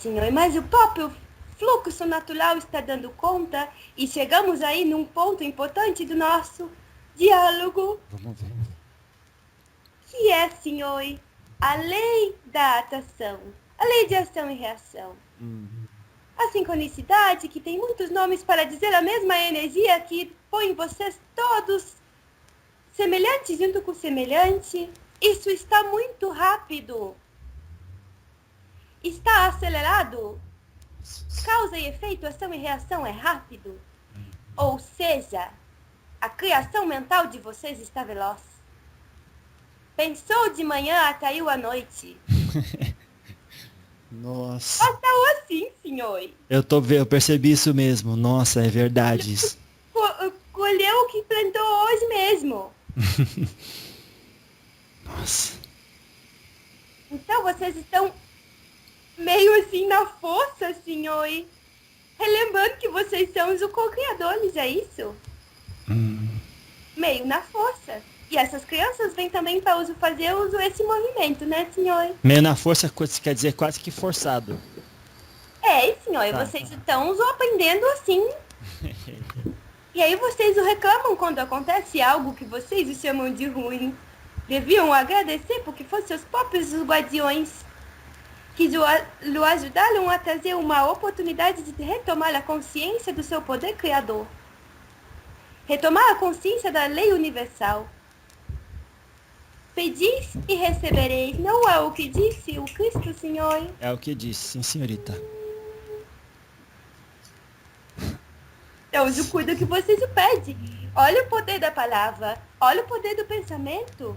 Senhor, mas o próprio fluxo natural está dando conta e chegamos aí num ponto importante do nosso diálogo, Vamos ver. que é, senhor, a lei da atração, a lei de ação e reação. Hum. A sincronicidade, que tem muitos nomes para dizer a mesma energia que põe vocês todos semelhantes junto com semelhante, isso está muito rápido. Está acelerado. Causa e efeito, ação e reação é rápido. Ou seja, a criação mental de vocês está veloz. Pensou de manhã, atraiu à noite. Nossa. Basta assim, senhor. Eu percebi isso mesmo. Nossa, é verdade isso. Colheu o que plantou hoje mesmo. Nossa. Então vocês estão meio assim na força, senhor. Relembrando que vocês são os co-criadores, é isso? Meio na força. E essas crianças vêm também para fazer uso esse movimento, né, senhor? Meio na força quer dizer quase que forçado. Senhor, Tá. vocês estão aprendendo assim. E aí vocês reclamam quando acontece algo que vocês chamam de ruim. Deviam agradecer porque foram seus próprios guardiões que lhe ajudaram a trazer uma oportunidade de retomar a consciência do seu poder criador. Retomar a consciência da lei universal. Pedis e recebereis, não é o que disse o Cristo, Senhor? É o que disse, sim, senhorita. Então, cuida que vocês o pedem. Olha o poder da palavra, olha o poder do pensamento.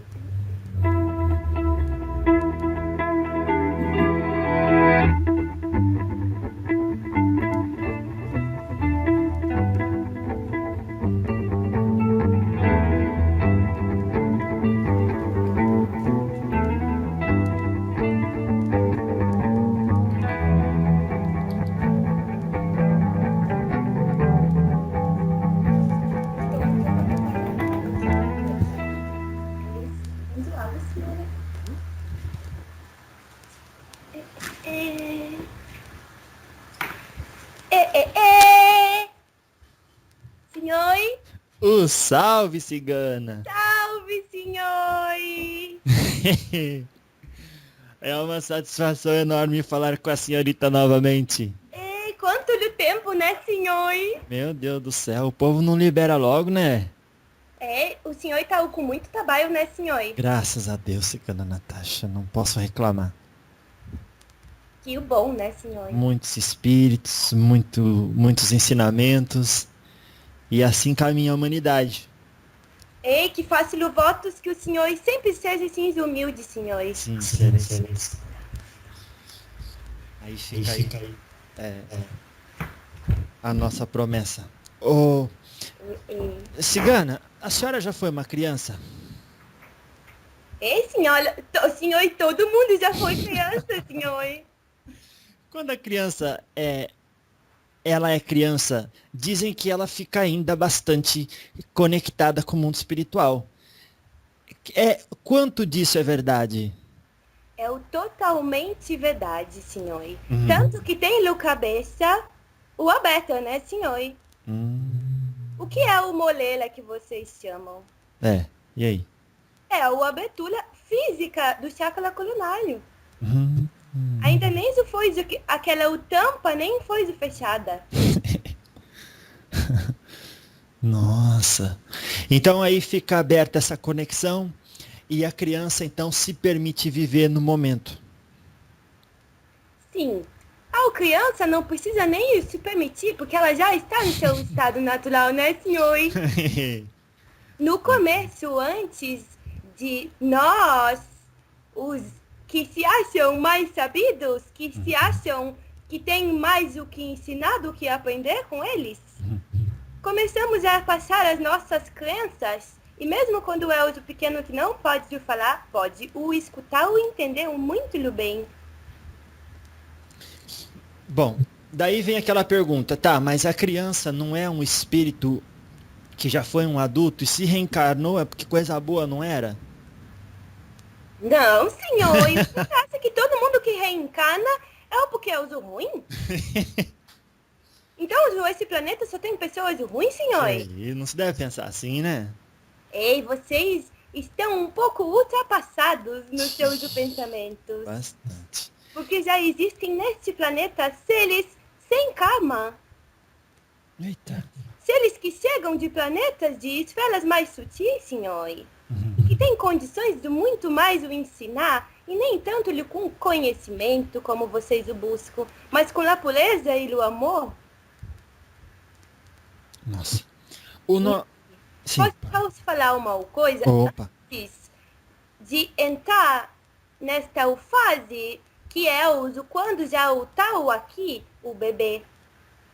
Senhor? Salve, cigana! Salve, senhor! É uma satisfação enorme falar com a senhorita novamente. Quanto de tempo, né, senhor? Meu Deus do céu, o povo não libera logo, né? O senhor tá com muito trabalho, né, senhor? Graças a Deus, cigana Natasha, não posso reclamar. Que bom, né, senhor? Muitos espíritos, muitos ensinamentos, e assim caminha a humanidade. Que faço-lhe votos que o senhor sempre seja assim humilde, senhor. Sim, serei. Aí fica aí. A nossa promessa. Cigana, a senhora já foi uma criança? Senhora, senhor, todo mundo já foi criança, senhor. Quando a criança ela é criança, dizem que ela fica ainda bastante conectada com o mundo espiritual. Quanto disso é verdade? É o totalmente verdade, senhor. Tanto que tem no cabeça o aberto, né, senhor? O que é o molela que vocês chamam? E aí? É a abertura física do chakra coronário. Ainda nem se foi aquela tampa, nem foi fechada. Nossa. Então aí fica aberta essa conexão e a criança então se permite viver no momento. Sim. A criança não precisa nem se permitir, porque ela já está no seu estado natural, né, senhor? No começo, antes de nós, os que se acham mais sabidos, que se acham que têm mais o que ensinar do que aprender com eles, começamos a passar as nossas crenças, e mesmo quando é o pequeno que não pode falar, pode o escutar ou entender muito bem. Bom, daí vem aquela pergunta, tá, mas a criança não é um espírito que já foi um adulto e se reencarnou, é porque coisa boa não era? Não, senhor, isso acha que todo mundo que reencarna é porque que é uso ruim? Então, esse planeta só tem pessoas ruins, senhor? E não se deve pensar assim, né? Ei, vocês estão um pouco ultrapassados nos seus pensamentos. Bastante. Porque já existem neste planeta seres sem karma. Eita. Seres que chegam de planetas de esferas mais sutis, senhor. Que têm condições de muito mais o ensinar, e nem tanto lhe com conhecimento como vocês o buscam, mas com a pureza e o amor. Nossa. Sim. Posso falar uma coisa? Opa. Antes de entrar nesta fase que é quando já está aqui, o bebê.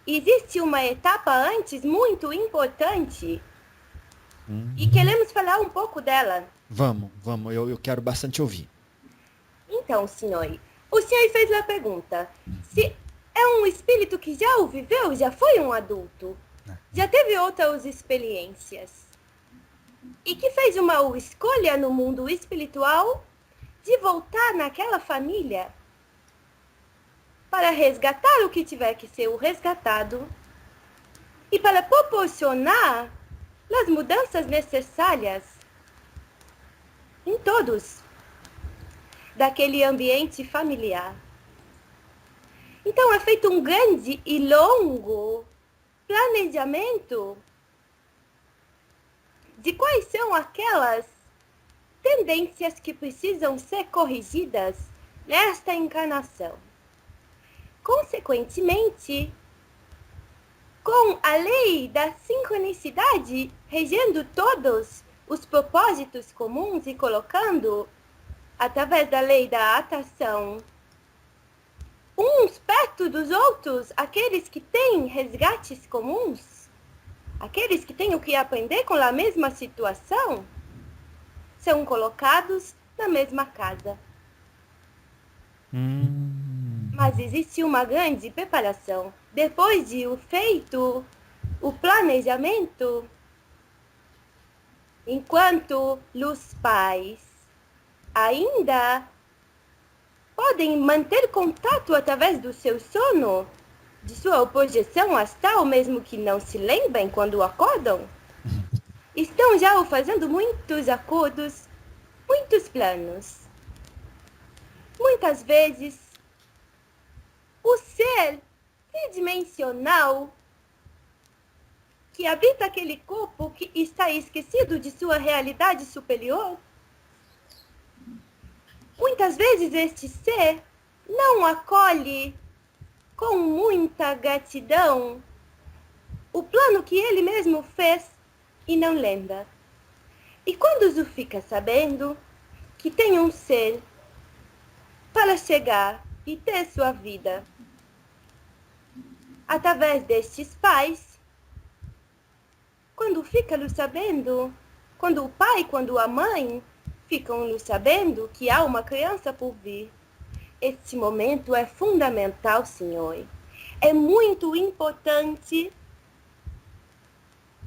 Existe uma etapa antes muito importante e queremos falar um pouco dela. Vamos, eu quero bastante ouvir. Então, senhor, o senhor fez a pergunta, se é um espírito que já o viveu, já foi um adulto, já teve outras experiências e que fez uma escolha no mundo espiritual de voltar naquela família para resgatar o que tiver que ser o resgatado e para proporcionar as mudanças necessárias em todos daquele ambiente familiar. Então é feito um grande e longo planejamento de quais são aquelas tendências que precisam ser corrigidas nesta encarnação. Consequentemente, com a lei da sincronicidade regendo todos os propósitos comuns e colocando, através da lei da atração, uns perto dos outros, aqueles que têm resgates comuns, aqueles que têm o que aprender com a mesma situação, são colocados na mesma casa. Mas existe uma grande preparação. Depois de feito o planejamento, enquanto os pais ainda podem manter contato através do seu sono, de sua projeção astral, mesmo que não se lembrem quando acordam, estão já fazendo muitos acordos, muitos planos. Muitas vezes, o ser tridimensional que habita aquele corpo que está esquecido de sua realidade superior, muitas vezes este ser não acolhe com muita gratidão o plano que ele mesmo fez e não lembra. E quando Zu fica sabendo que tem um ser para chegar e ter sua vida através destes pais, quando fica sabendo, quando o pai, quando a mãe ficam sabendo que há uma criança por vir, este momento é fundamental, senhor. É muito importante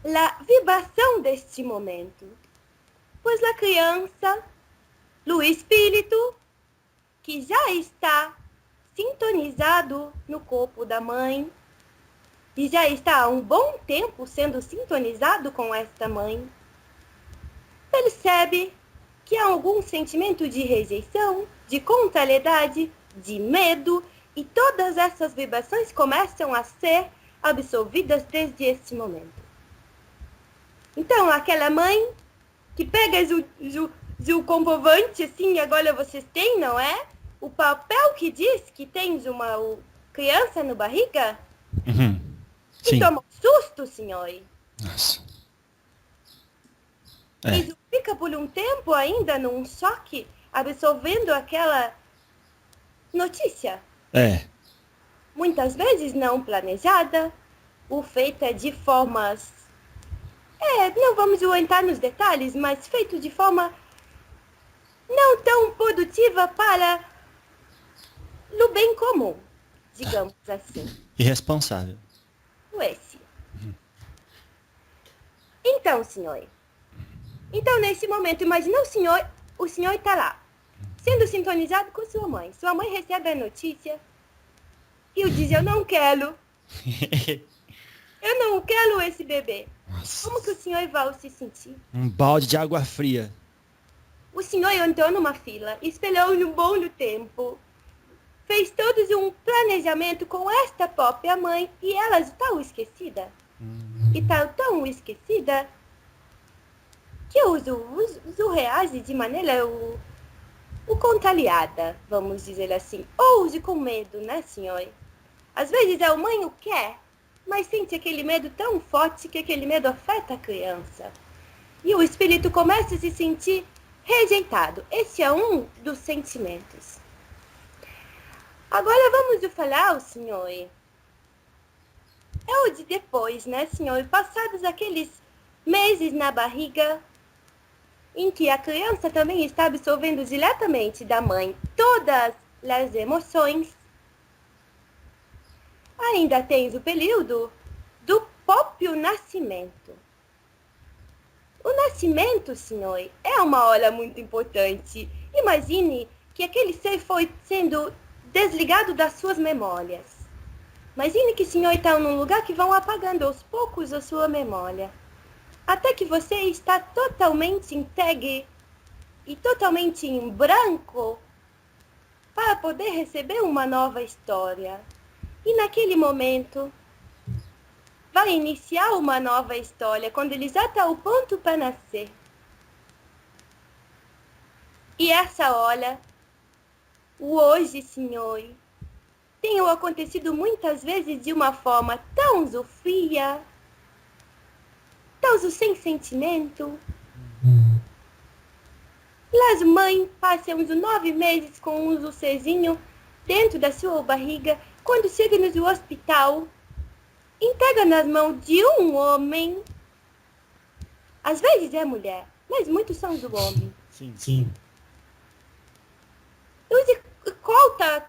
a vibração deste momento, pois a criança, o espírito, que já está sintonizado no corpo da mãe, e já está há um bom tempo sendo sintonizado com esta mãe, percebe que há algum sentimento de rejeição, de contrariedade, de medo, e todas essas vibrações começam a ser absorvidas desde este momento. Então, aquela mãe que pega o comprovante, assim, agora vocês têm, não é? O papel que diz que tens uma criança no barriga? Sim. E toma um susto, senhor. Nossa. E fica por um tempo ainda num choque, absorvendo aquela notícia. Muitas vezes não planejada, ou feita de formas... não vamos entrar nos detalhes, mas feito de forma não tão produtiva para o bem comum, digamos assim. Irresponsável. Esse. Então, senhor. Então, nesse momento, imagina o senhor está lá, sendo sintonizado com sua mãe. Sua mãe recebe a notícia E eu disse, eu não quero. Eu não quero esse bebê. Nossa. Como que o senhor vai se sentir? Um balde de água fria. O senhor entrou numa fila, esperou um bom tempo. Fez todos um planejamento com esta própria mãe e ela está esquecida. E está tão esquecida que os reage de maneira contrariada, vamos dizer assim. Ou use com medo, né, senhor? Às vezes a mãe o quer, mas sente aquele medo tão forte que aquele medo afeta a criança. E o espírito começa a se sentir rejeitado. Esse é um dos sentimentos. Agora vamos falar, senhor. É o de depois, né, senhor? Passados aqueles meses na barriga, em que a criança também está absorvendo diretamente da mãe todas as emoções. Ainda tens o período do próprio nascimento. O nascimento, senhor, é uma hora muito importante. Imagine que aquele ser foi sendo desligado das suas memórias. Imagine que o senhor está num lugar que vão apagando aos poucos a sua memória. Até que você está totalmente entregue e totalmente em branco para poder receber uma nova história. E naquele momento, vai iniciar uma nova história, quando ele já está ao ponto para nascer. E essa hora, o hoje, senhor, tem acontecido muitas vezes de uma forma tão fria, tão sem sentimento. As mães passam uns 9 meses com um serzinho dentro da sua barriga, quando chegam no hospital, entrega nas mãos de um homem. Às vezes é mulher, mas muitos são do homem. Sim.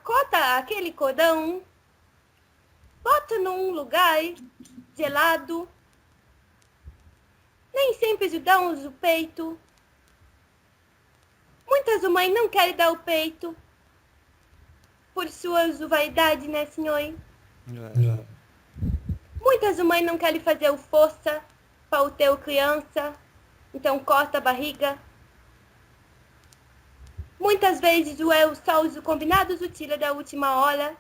Corta aquele cordão, bota num lugar gelado. Nem sempre dão o peito. Muitas mães não querem dar o peito por suas vaidade, né, senhor? Muitas mães não querem fazer força para o teu criança, então corta a barriga. Muitas vezes só os combinados o tira da última hora.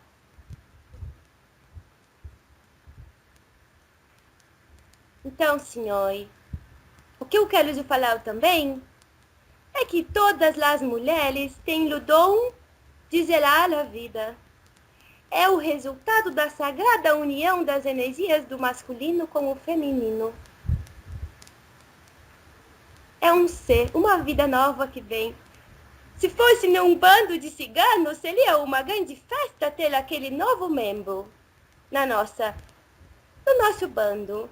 Então, senhor, o que eu quero lhe falar também é que todas as mulheres têm o dom de zelar a vida. É o resultado da sagrada união das energias do masculino com o feminino. É um ser, uma vida nova que vem. Se fosse num bando de ciganos, seria uma grande festa ter aquele novo membro no nosso bando.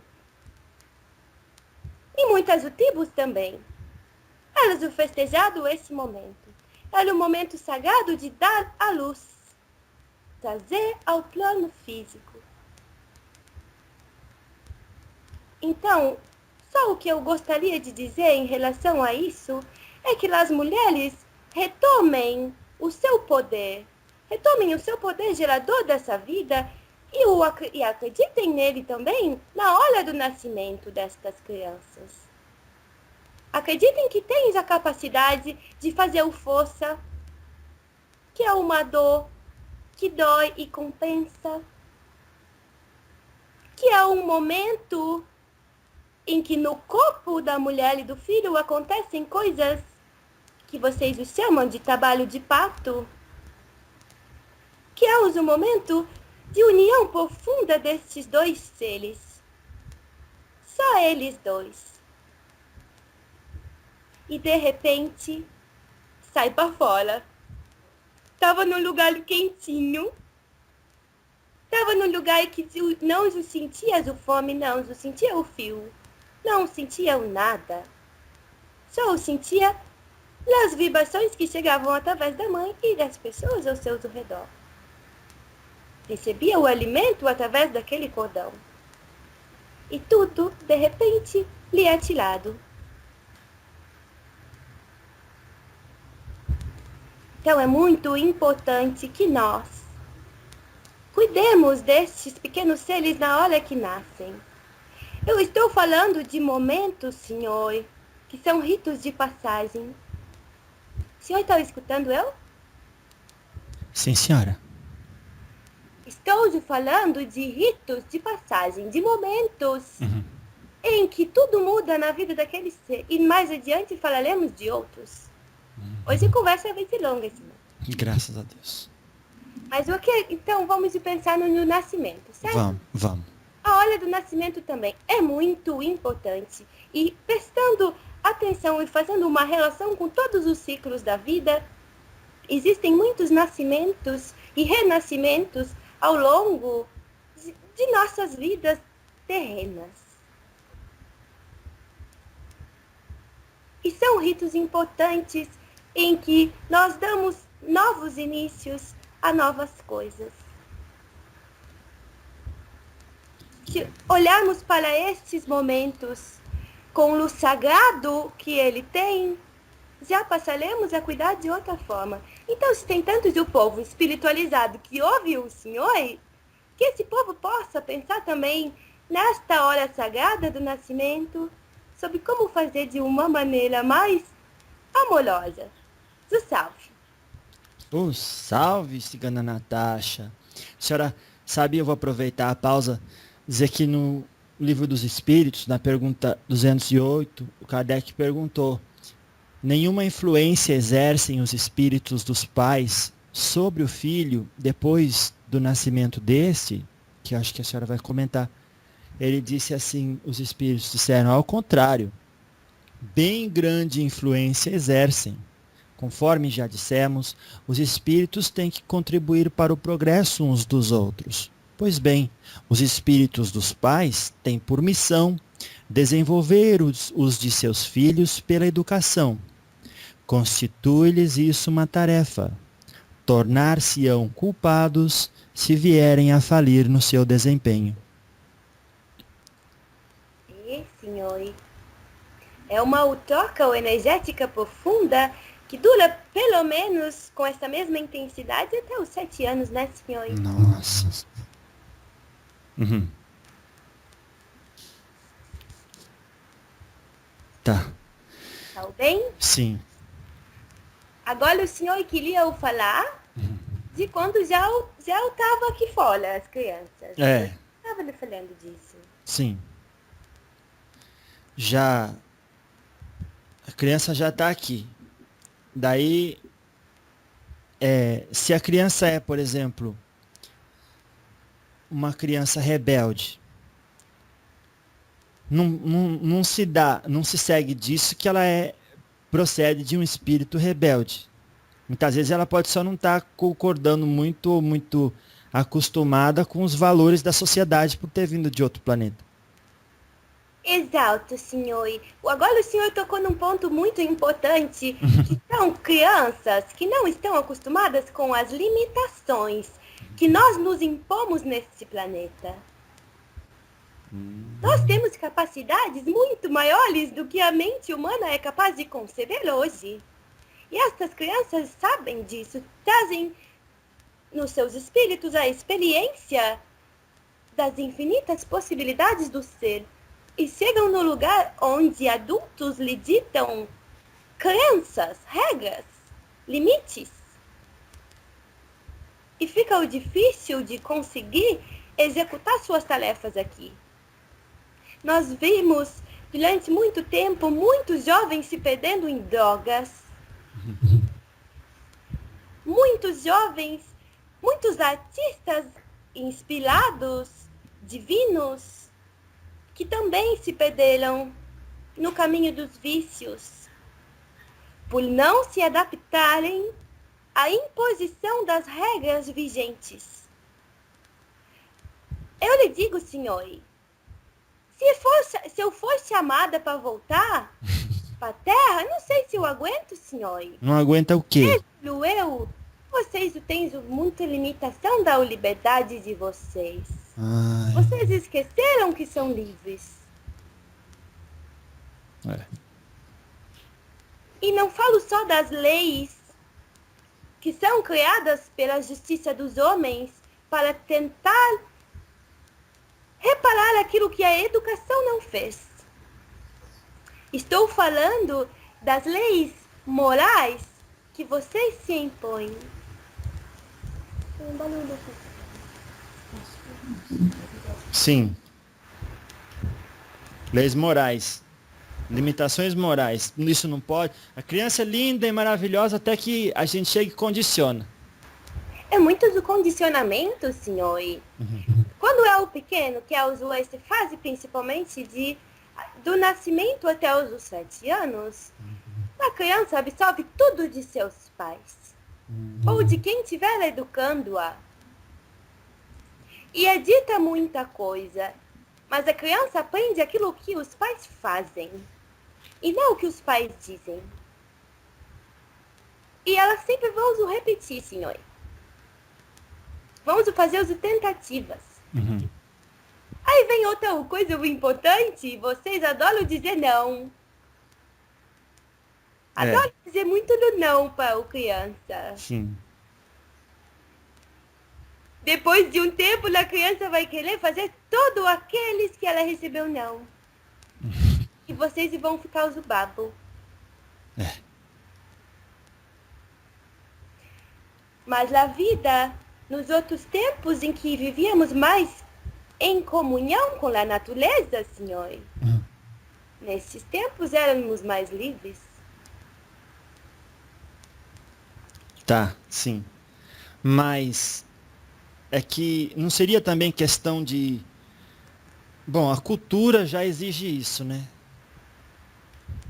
E muitas tribos também. Elas o festejado esse momento. Era o momento sagrado de dar à luz, trazer ao plano físico. Então, só o que eu gostaria de dizer em relação a isso é que as mulheres retomem o seu poder gerador dessa vida e acreditem nele também na hora do nascimento destas crianças. Acreditem que tens a capacidade de fazer força, que é uma dor que dói e compensa, que é um momento em que no corpo da mulher e do filho acontecem coisas que vocês chamam de trabalho de parto, que é o momento de união profunda destes dois seres. Só eles dois. E de repente, sai para fora. Tava num lugar quentinho. Tava num lugar que não sentia a fome, não sentia o fio. Não sentia nada. Só sentia as vibrações que chegavam através da mãe e das pessoas ao seu redor. Recebia o alimento através daquele cordão. E tudo, de repente, lhe é tirado. Então é muito importante que nós cuidemos destes pequenos seres na hora que nascem. Eu estou falando de momentos, senhor, que são ritos de passagem. O senhor está escutando eu? Sim, senhora. Estou falando de ritos de passagem, de momentos Uhum. em que tudo muda na vida daquele ser. E mais adiante falaremos de outros. Hoje a conversa vai ser longa, senhor. Graças a Deus. Mas o que? Então vamos pensar no nascimento, certo? Vamos. A hora do nascimento também é muito importante. E prestando atenção e fazendo uma relação com todos os ciclos da vida, existem muitos nascimentos e renascimentos ao longo de nossas vidas terrenas. E são ritos importantes em que nós damos novos inícios a novas coisas. Se olharmos para estes momentos com o luz sagrado que ele tem, já passaremos a cuidar de outra forma. Então, se tem tantos do povo espiritualizado que ouve o Senhor, que esse povo possa pensar também nesta hora sagrada do nascimento, sobre como fazer de uma maneira mais amorosa. Do salve. Salve, cigana Natasha. Senhora, sabe, eu vou aproveitar a pausa, dizer que no Livro dos Espíritos, na pergunta 208, o Kardec perguntou: nenhuma influência exercem os espíritos dos pais sobre o filho depois do nascimento deste? Que acho que a senhora vai comentar. Ele disse assim, os espíritos disseram, ao contrário, bem grande influência exercem. Conforme já dissemos, os espíritos têm que contribuir para o progresso uns dos outros. Pois bem, os espíritos dos pais têm por missão desenvolver os de seus filhos pela educação. Constitui-lhes isso uma tarefa. Tornar-se-ão culpados se vierem a falir no seu desempenho. Senhor, é uma troca energética profunda que dura pelo menos com essa mesma intensidade até os 7 anos, né, senhor? Nossa. Uhum. Tá. Tá bem? Sim. Agora o senhor queria eu falar de quando já eu estava aqui fora, as crianças. É. Eu estava lhe falando disso. Sim. Já. A criança já está aqui. Daí, se a criança é, por exemplo, uma criança rebelde, não se segue disso que ela procede de um espírito rebelde. Muitas vezes ela pode só não estar concordando muito ou muito acostumada com os valores da sociedade por ter vindo de outro planeta. Exato, senhor. Agora o senhor tocou num ponto muito importante, que são crianças que não estão acostumadas com as limitações que nós nos impomos neste planeta. Nós temos capacidades muito maiores do que a mente humana é capaz de conceber hoje. E estas crianças sabem disso, trazem nos seus espíritos a experiência das infinitas possibilidades do ser. E chegam no lugar onde adultos lhe ditam crenças, regras, limites. E fica o difícil de conseguir executar suas tarefas aqui. Nós vimos, durante muito tempo, muitos jovens se perdendo em drogas. Muitos jovens, muitos artistas inspirados, divinos, que também se perderam no caminho dos vícios, por não se adaptarem à imposição das regras vigentes. Eu lhe digo, senhor, se eu for chamada para voltar para a Terra, não sei se eu aguento, senhor. Não aguenta o quê? Vocês têm muita limitação da liberdade de vocês. Ai. Vocês esqueceram que são livres. E não falo só das leis que são criadas pela justiça dos homens para tentar reparar aquilo que a educação não fez. Estou falando das leis morais que vocês se impõem. Sim. Leis morais. Limitações morais. Isso não pode. A criança é linda e maravilhosa até que a gente chega e condiciona. É muito do condicionamento, senhor. Quando é o pequeno, que é essa fase principalmente do nascimento até os 7 anos, a criança absorve tudo de seus pais. Ou de quem estiver educando-a. E é dita muita coisa, mas a criança aprende aquilo que os pais fazem, e não o que os pais dizem. E elas sempre vão repetir, senhor. Vamos fazer as tentativas. Aí vem outra coisa importante, vocês adoram dizer não. Adoram dizer muito do não para a criança. Sim. Depois de um tempo, a criança vai querer fazer todos aqueles que ela recebeu não. E vocês vão ficar os babo. Mas a vida, nos outros tempos em que vivíamos mais em comunhão com a natureza, senhor, nesses tempos éramos mais livres. Tá, sim. Mas é que não seria também questão de... Bom, a cultura já exige isso, né?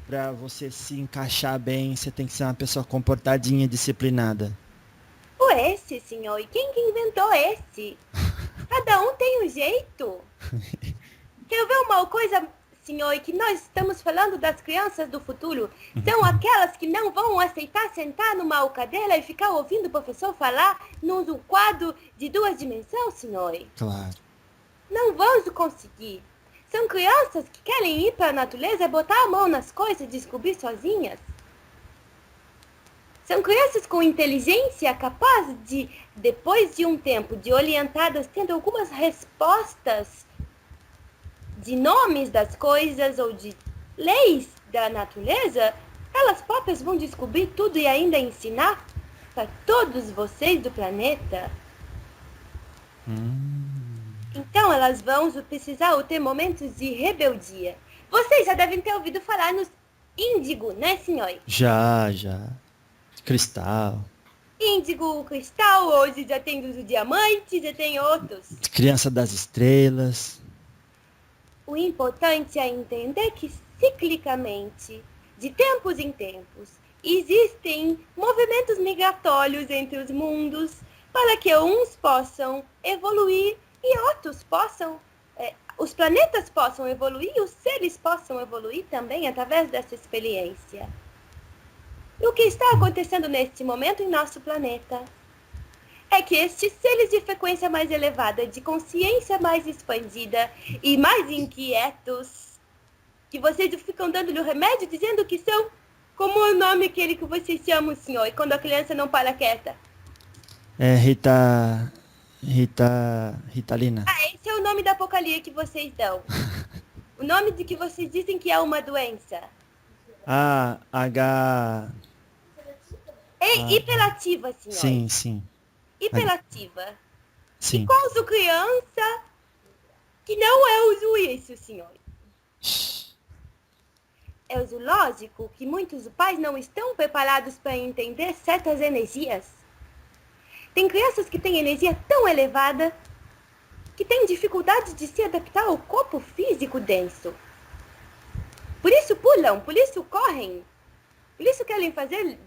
Pra você se encaixar bem, você tem que ser uma pessoa comportadinha, disciplinada. Esse, senhor, e quem que inventou esse? Cada um tem um jeito. Quer ver uma coisa, senhor, que nós estamos falando das crianças do futuro? São aquelas que não vão aceitar sentar numa cadeira e ficar ouvindo o professor falar num quadro de 2 dimensões, senhor? Claro. Não vamos conseguir. São crianças que querem ir para a natureza, botar a mão nas coisas e descobrir sozinhas. São crianças com inteligência capaz de, depois de um tempo de orientadas, tendo algumas respostas de nomes das coisas ou de leis da natureza, elas próprias vão descobrir tudo e ainda ensinar para todos vocês do planeta. Então elas vão precisar ter momentos de rebeldia. Vocês já devem ter ouvido falar nos índigo, né, senhor? Já. Cristal. Índigo, cristal, hoje já tem do diamante, já tem outros. Criança das estrelas. O importante é entender que ciclicamente, de tempos em tempos, existem movimentos migratórios entre os mundos para que uns possam evoluir e outros possam, os planetas possam evoluir e os seres possam evoluir também através dessa experiência. E o que está acontecendo neste momento em nosso planeta é que estes seres de frequência mais elevada, de consciência mais expandida e mais inquietos, que vocês ficam dando-lhe o remédio dizendo que são como o nome aquele que vocês chamam, senhor, e quando a criança não para quieta. É Ritalina. Esse é o nome da porcaria que vocês dão. O nome de que vocês dizem que é uma doença. Hiperativa, senhor. Sim. Hiperativa. Sim. E qual a criança que não é uso isso, senhor? É o lógico que muitos pais não estão preparados para entender certas energias. Tem crianças que têm energia tão elevada que têm dificuldade de se adaptar ao corpo físico denso. Por isso pulam, por isso correm, por isso querem fazer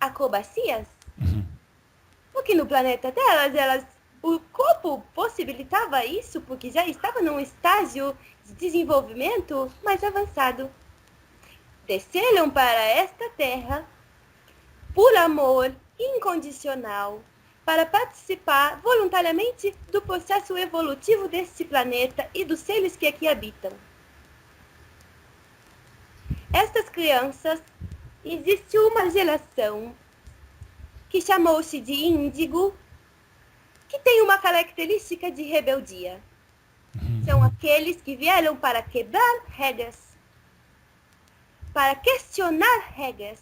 acrobacias. Porque no planeta delas, o corpo possibilitava isso porque já estava num estágio de desenvolvimento mais avançado. Desceram para esta terra por amor incondicional para participar voluntariamente do processo evolutivo deste planeta e dos seres que aqui habitam. Estas crianças, existe uma geração que chamou-se de índigo, que têm uma característica de rebeldia. São aqueles que vieram para quebrar regras, para questionar regras,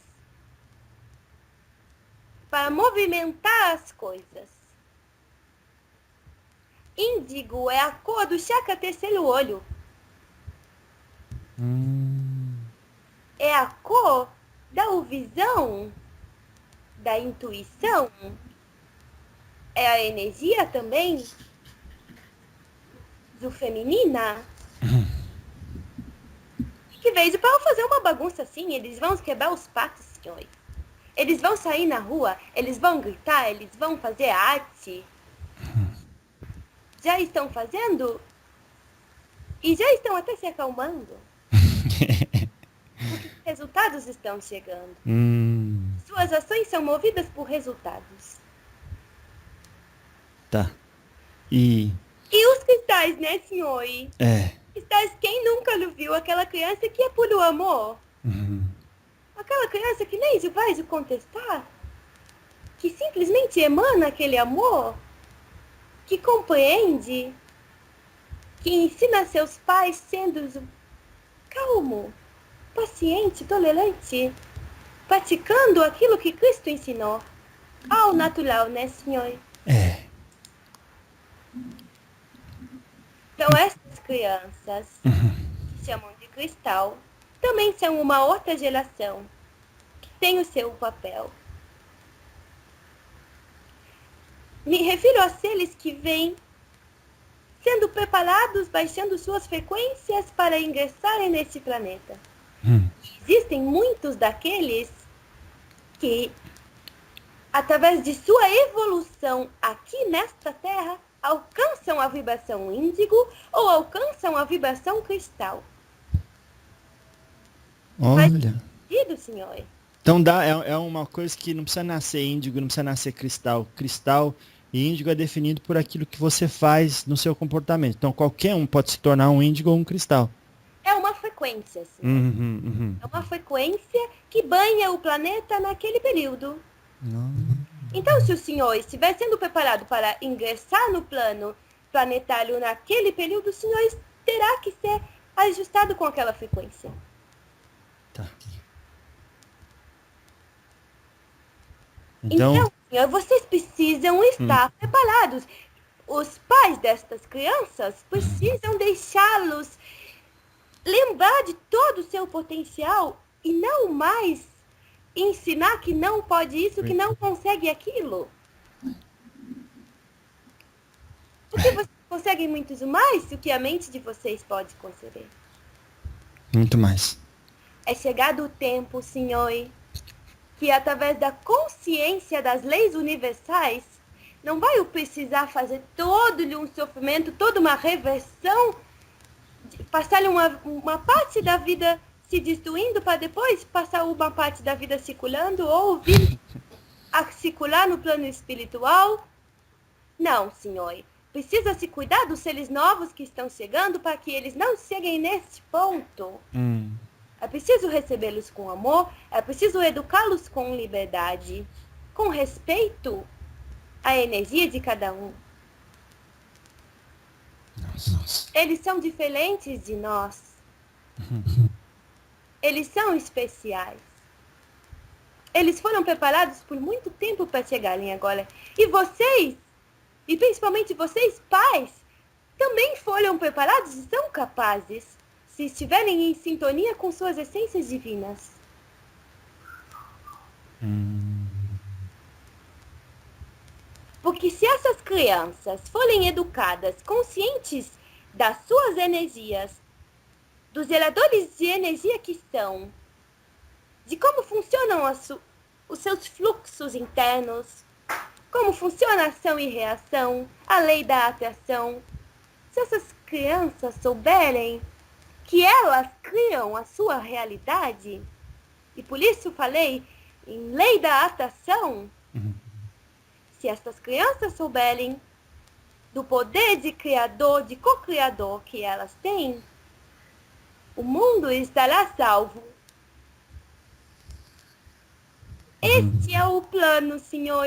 para movimentar as coisas. Índigo é a cor do chakra terceiro olho. É a cor da visão, da intuição. É a energia também do feminina. Que veio para fazer uma bagunça assim. Eles vão quebrar os patos, senhores. Eles vão sair na rua, eles vão gritar, eles vão fazer arte. Já estão fazendo e já estão até se acalmando. Porque os resultados estão chegando. Suas ações são movidas por resultados. Tá. E os cristais, né, senhor? É. Cristais, quem nunca viu aquela criança que é puro amor? Aquela criança que nem vai se contestar. Que simplesmente emana aquele amor. Que compreende. Que ensina seus pais sendo calmo, paciente, tolerante. Praticando aquilo que Cristo ensinou. Ao natural, né, senhor? É. Então, essas crianças, que chamam de cristal, também são uma outra geração, que tem o seu papel. Me refiro a seres que vêm sendo preparados, baixando suas frequências para ingressarem nesse planeta. Existem muitos daqueles que, através de sua evolução aqui nesta Terra, alcançam a vibração índigo ou alcançam a vibração cristal. Olha. Faz sentido, senhor? Então é uma coisa que não precisa nascer índigo, não precisa nascer cristal. Cristal e índigo é definido por aquilo que você faz no seu comportamento. Então qualquer um pode se tornar um índigo ou um cristal. É uma frequência, senhor. É uma frequência que banha o planeta naquele período. Então, se o senhor estiver sendo preparado para ingressar no plano planetário naquele período, o senhor terá que ser ajustado com aquela frequência. Tá. Então, senhor, vocês precisam estar preparados. Os pais destas crianças precisam deixá-los lembrar de todo o seu potencial e não mais ensinar que não pode isso, que não consegue aquilo. Porque vocês conseguem muito mais do que a mente de vocês pode conceber. Muito mais. É chegado o tempo, senhor, que através da consciência das leis universais, não vai precisar fazer todo-lhe um sofrimento, toda uma reversão, passar-lhe uma parte da vida se destruindo para depois passar uma parte da vida circulando ou vir a circular no plano espiritual. Não, senhor. Precisa se cuidar dos seres novos que estão chegando para que eles não cheguem nesse ponto. É preciso recebê-los com amor, é preciso educá-los com liberdade, com respeito à energia de cada um. Nossa. Eles são diferentes de nós. Eles são especiais. Eles foram preparados por muito tempo para chegarem agora. E vocês, e principalmente vocês pais, também foram preparados e são capazes, se estiverem em sintonia com suas essências divinas. Porque se essas crianças forem educadas, conscientes das suas energias, dos geradores de energia que são, de como funcionam os seus fluxos internos, como funciona a ação e reação, a lei da atração. Se essas crianças souberem que elas criam a sua realidade, e por isso falei em lei da atração, se essas crianças souberem do poder de criador, de co-criador que elas têm, o mundo estará salvo. Este é o plano, senhor.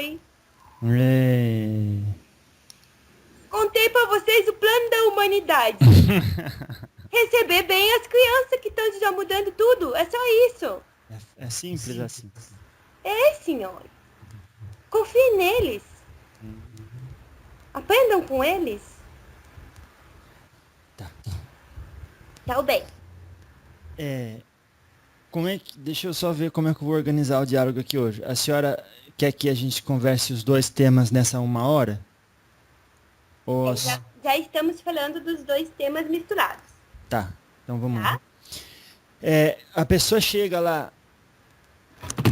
Contei para vocês o plano da humanidade. Receber bem as crianças que estão já mudando tudo. É só isso. É simples assim. É, senhor. Confie neles. Aprendam com eles. Tá. Tá bem. Deixa eu só ver como é que eu vou organizar o diálogo aqui hoje. A senhora quer que a gente converse os dois temas nessa 1 hora? Ou... Já estamos falando dos dois temas misturados. Tá, então vamos lá. A pessoa chega lá,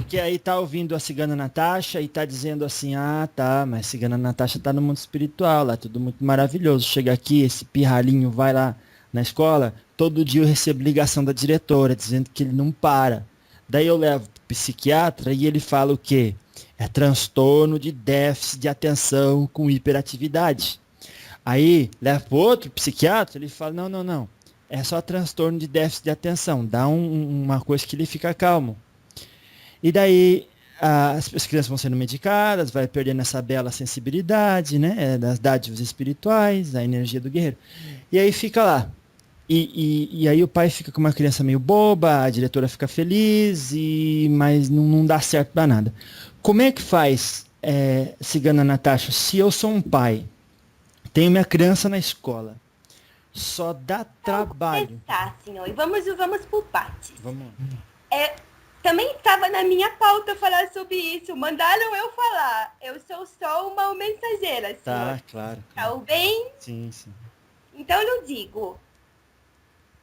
que aí tá ouvindo a cigana Natasha e tá dizendo assim, tá, mas a cigana Natasha tá no mundo espiritual, lá tudo muito maravilhoso. Chega aqui, esse pirralhinho vai lá na escola, todo dia eu recebo ligação da diretora dizendo que ele não para. Daí eu levo pro psiquiatra e ele fala o quê? É transtorno de déficit de atenção com hiperatividade. Aí leva pro outro psiquiatra, ele fala, não, é só transtorno de déficit de atenção, dá uma coisa que ele fica calmo. E daí as crianças vão sendo medicadas, vai perdendo essa bela sensibilidade, né, das dádivas espirituais, da energia do guerreiro. E aí fica lá. E aí o pai fica com uma criança meio boba, a diretora fica feliz, mas não dá certo pra nada. Como é que faz, cigana Natasha, se eu sou um pai, tenho minha criança na escola, só dá trabalho. Tá, senhor. E vamos por partes. Vamos. Também estava na minha pauta falar sobre isso. Mandaram eu falar. Eu sou só uma mensageira, senhor. Tá, claro. Tá bem? Sim. Então eu digo.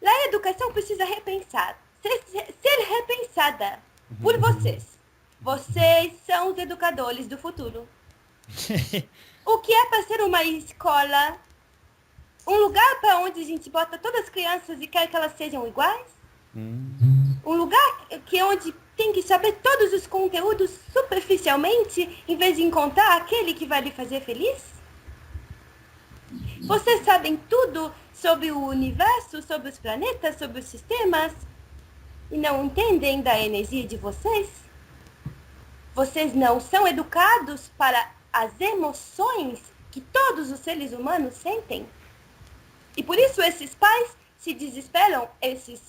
A educação precisa repensar. Ser repensada por vocês. Vocês são os educadores do futuro. O que é para ser uma escola? Um lugar para onde a gente bota todas as crianças e quer que elas sejam iguais? Um lugar onde tem que saber todos os conteúdos superficialmente, em vez de encontrar aquele que vai lhe fazer feliz? Vocês sabem tudo sobre o universo, sobre os planetas, sobre os sistemas, e não entendem da energia de vocês? Vocês não são educados para as emoções que todos os seres humanos sentem? E por isso esses pais se desesperam, esses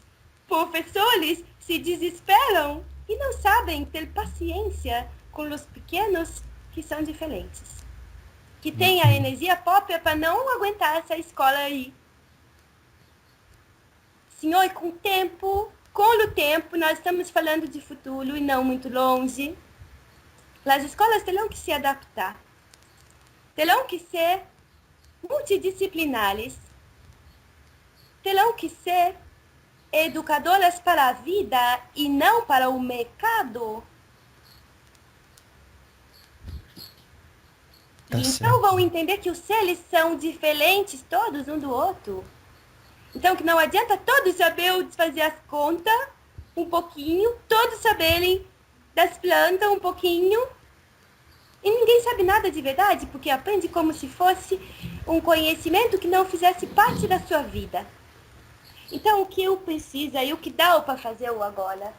professores se desesperam e não sabem ter paciência com os pequenos que são diferentes. Que têm a energia própria para não aguentar essa escola aí. Senhor, com o tempo, nós estamos falando de futuro e não muito longe. As escolas terão que se adaptar. Terão que ser multidisciplinares. Terão que ser educadoras para a vida e não para o mercado. Então vão entender que os seres são diferentes todos um do outro. Então que não adianta todos saberem fazer as contas um pouquinho, todos saberem das plantas um pouquinho, e ninguém sabe nada de verdade, porque aprende como se fosse um conhecimento que não fizesse parte da sua vida. Então o que eu preciso e o que dá para fazer agora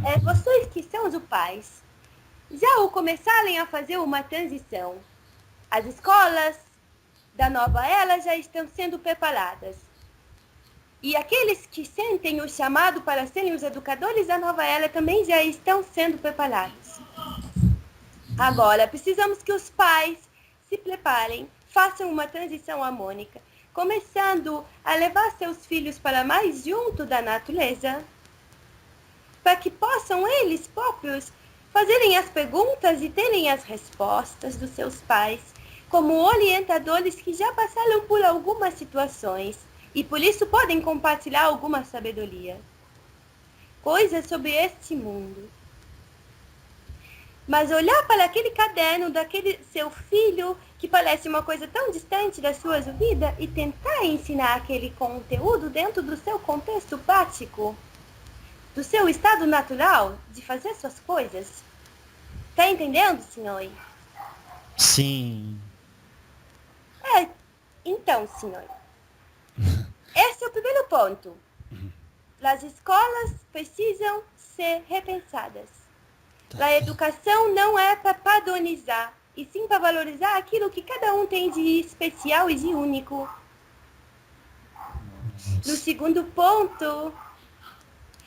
é vocês que são os pais já começarem a fazer uma transição. As escolas da nova era já estão sendo preparadas. E aqueles que sentem o chamado para serem os educadores da nova era também já estão sendo preparados. Agora, precisamos que os pais se preparem, façam uma transição harmônica, começando a levar seus filhos para mais junto da natureza, para que possam eles próprios fazerem as perguntas e terem as respostas dos seus pais, como orientadores que já passaram por algumas situações e por isso podem compartilhar alguma sabedoria. Coisas sobre este mundo. Mas olhar para aquele caderno daquele seu filho, que parece uma coisa tão distante da sua vida, e tentar ensinar aquele conteúdo dentro do seu contexto prático, do seu estado natural de fazer suas coisas. Tá entendendo, senhor? Sim. Então, senhor, esse é o primeiro ponto. As escolas precisam ser repensadas. A educação não é para padronizar, e sim para valorizar aquilo que cada um tem de especial e de único. No segundo ponto,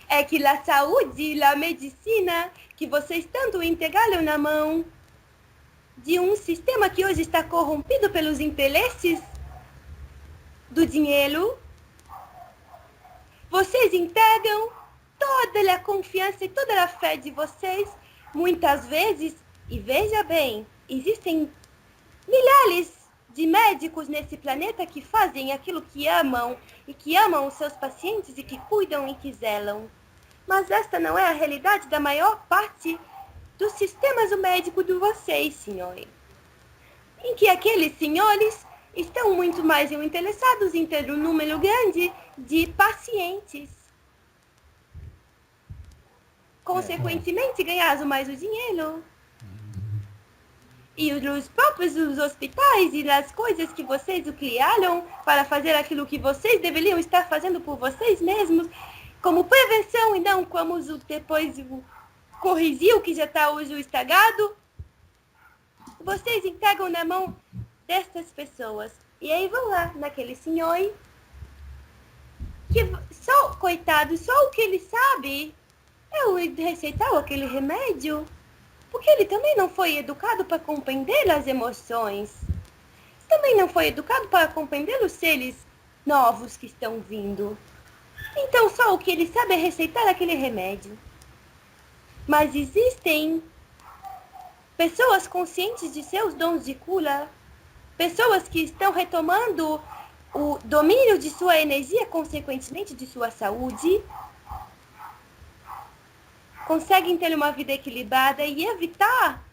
é que a saúde, a medicina, que vocês tanto entregaram na mão de um sistema que hoje está corrompido pelos interesses do dinheiro, vocês entregam toda a confiança e toda a fé de vocês, muitas vezes, e veja bem, existem milhares de médicos nesse planeta que fazem aquilo que amam e que amam os seus pacientes e que cuidam e que zelam. Mas esta não é a realidade da maior parte dos sistemas médicos de vocês, senhores. Em que aqueles senhores estão muito mais interessados em ter um número grande de pacientes. Consequentemente, ganhar mais o dinheiro. E os próprios hospitais e as coisas que vocês criaram para fazer aquilo que vocês deveriam estar fazendo por vocês mesmos, como prevenção e não como depois corrigir o que já está hoje estragado, vocês entregam na mão destas pessoas. E aí vão lá naquele senhor que só, coitado, só o que ele sabe é o receitar aquele remédio. Porque ele também não foi educado para compreender as emoções. Também não foi educado para compreender os seres novos que estão vindo. Então só o que ele sabe é receitar aquele remédio. Mas existem pessoas conscientes de seus dons de cura, pessoas que estão retomando o domínio de sua energia, consequentemente de sua saúde, conseguem ter uma vida equilibrada e evitar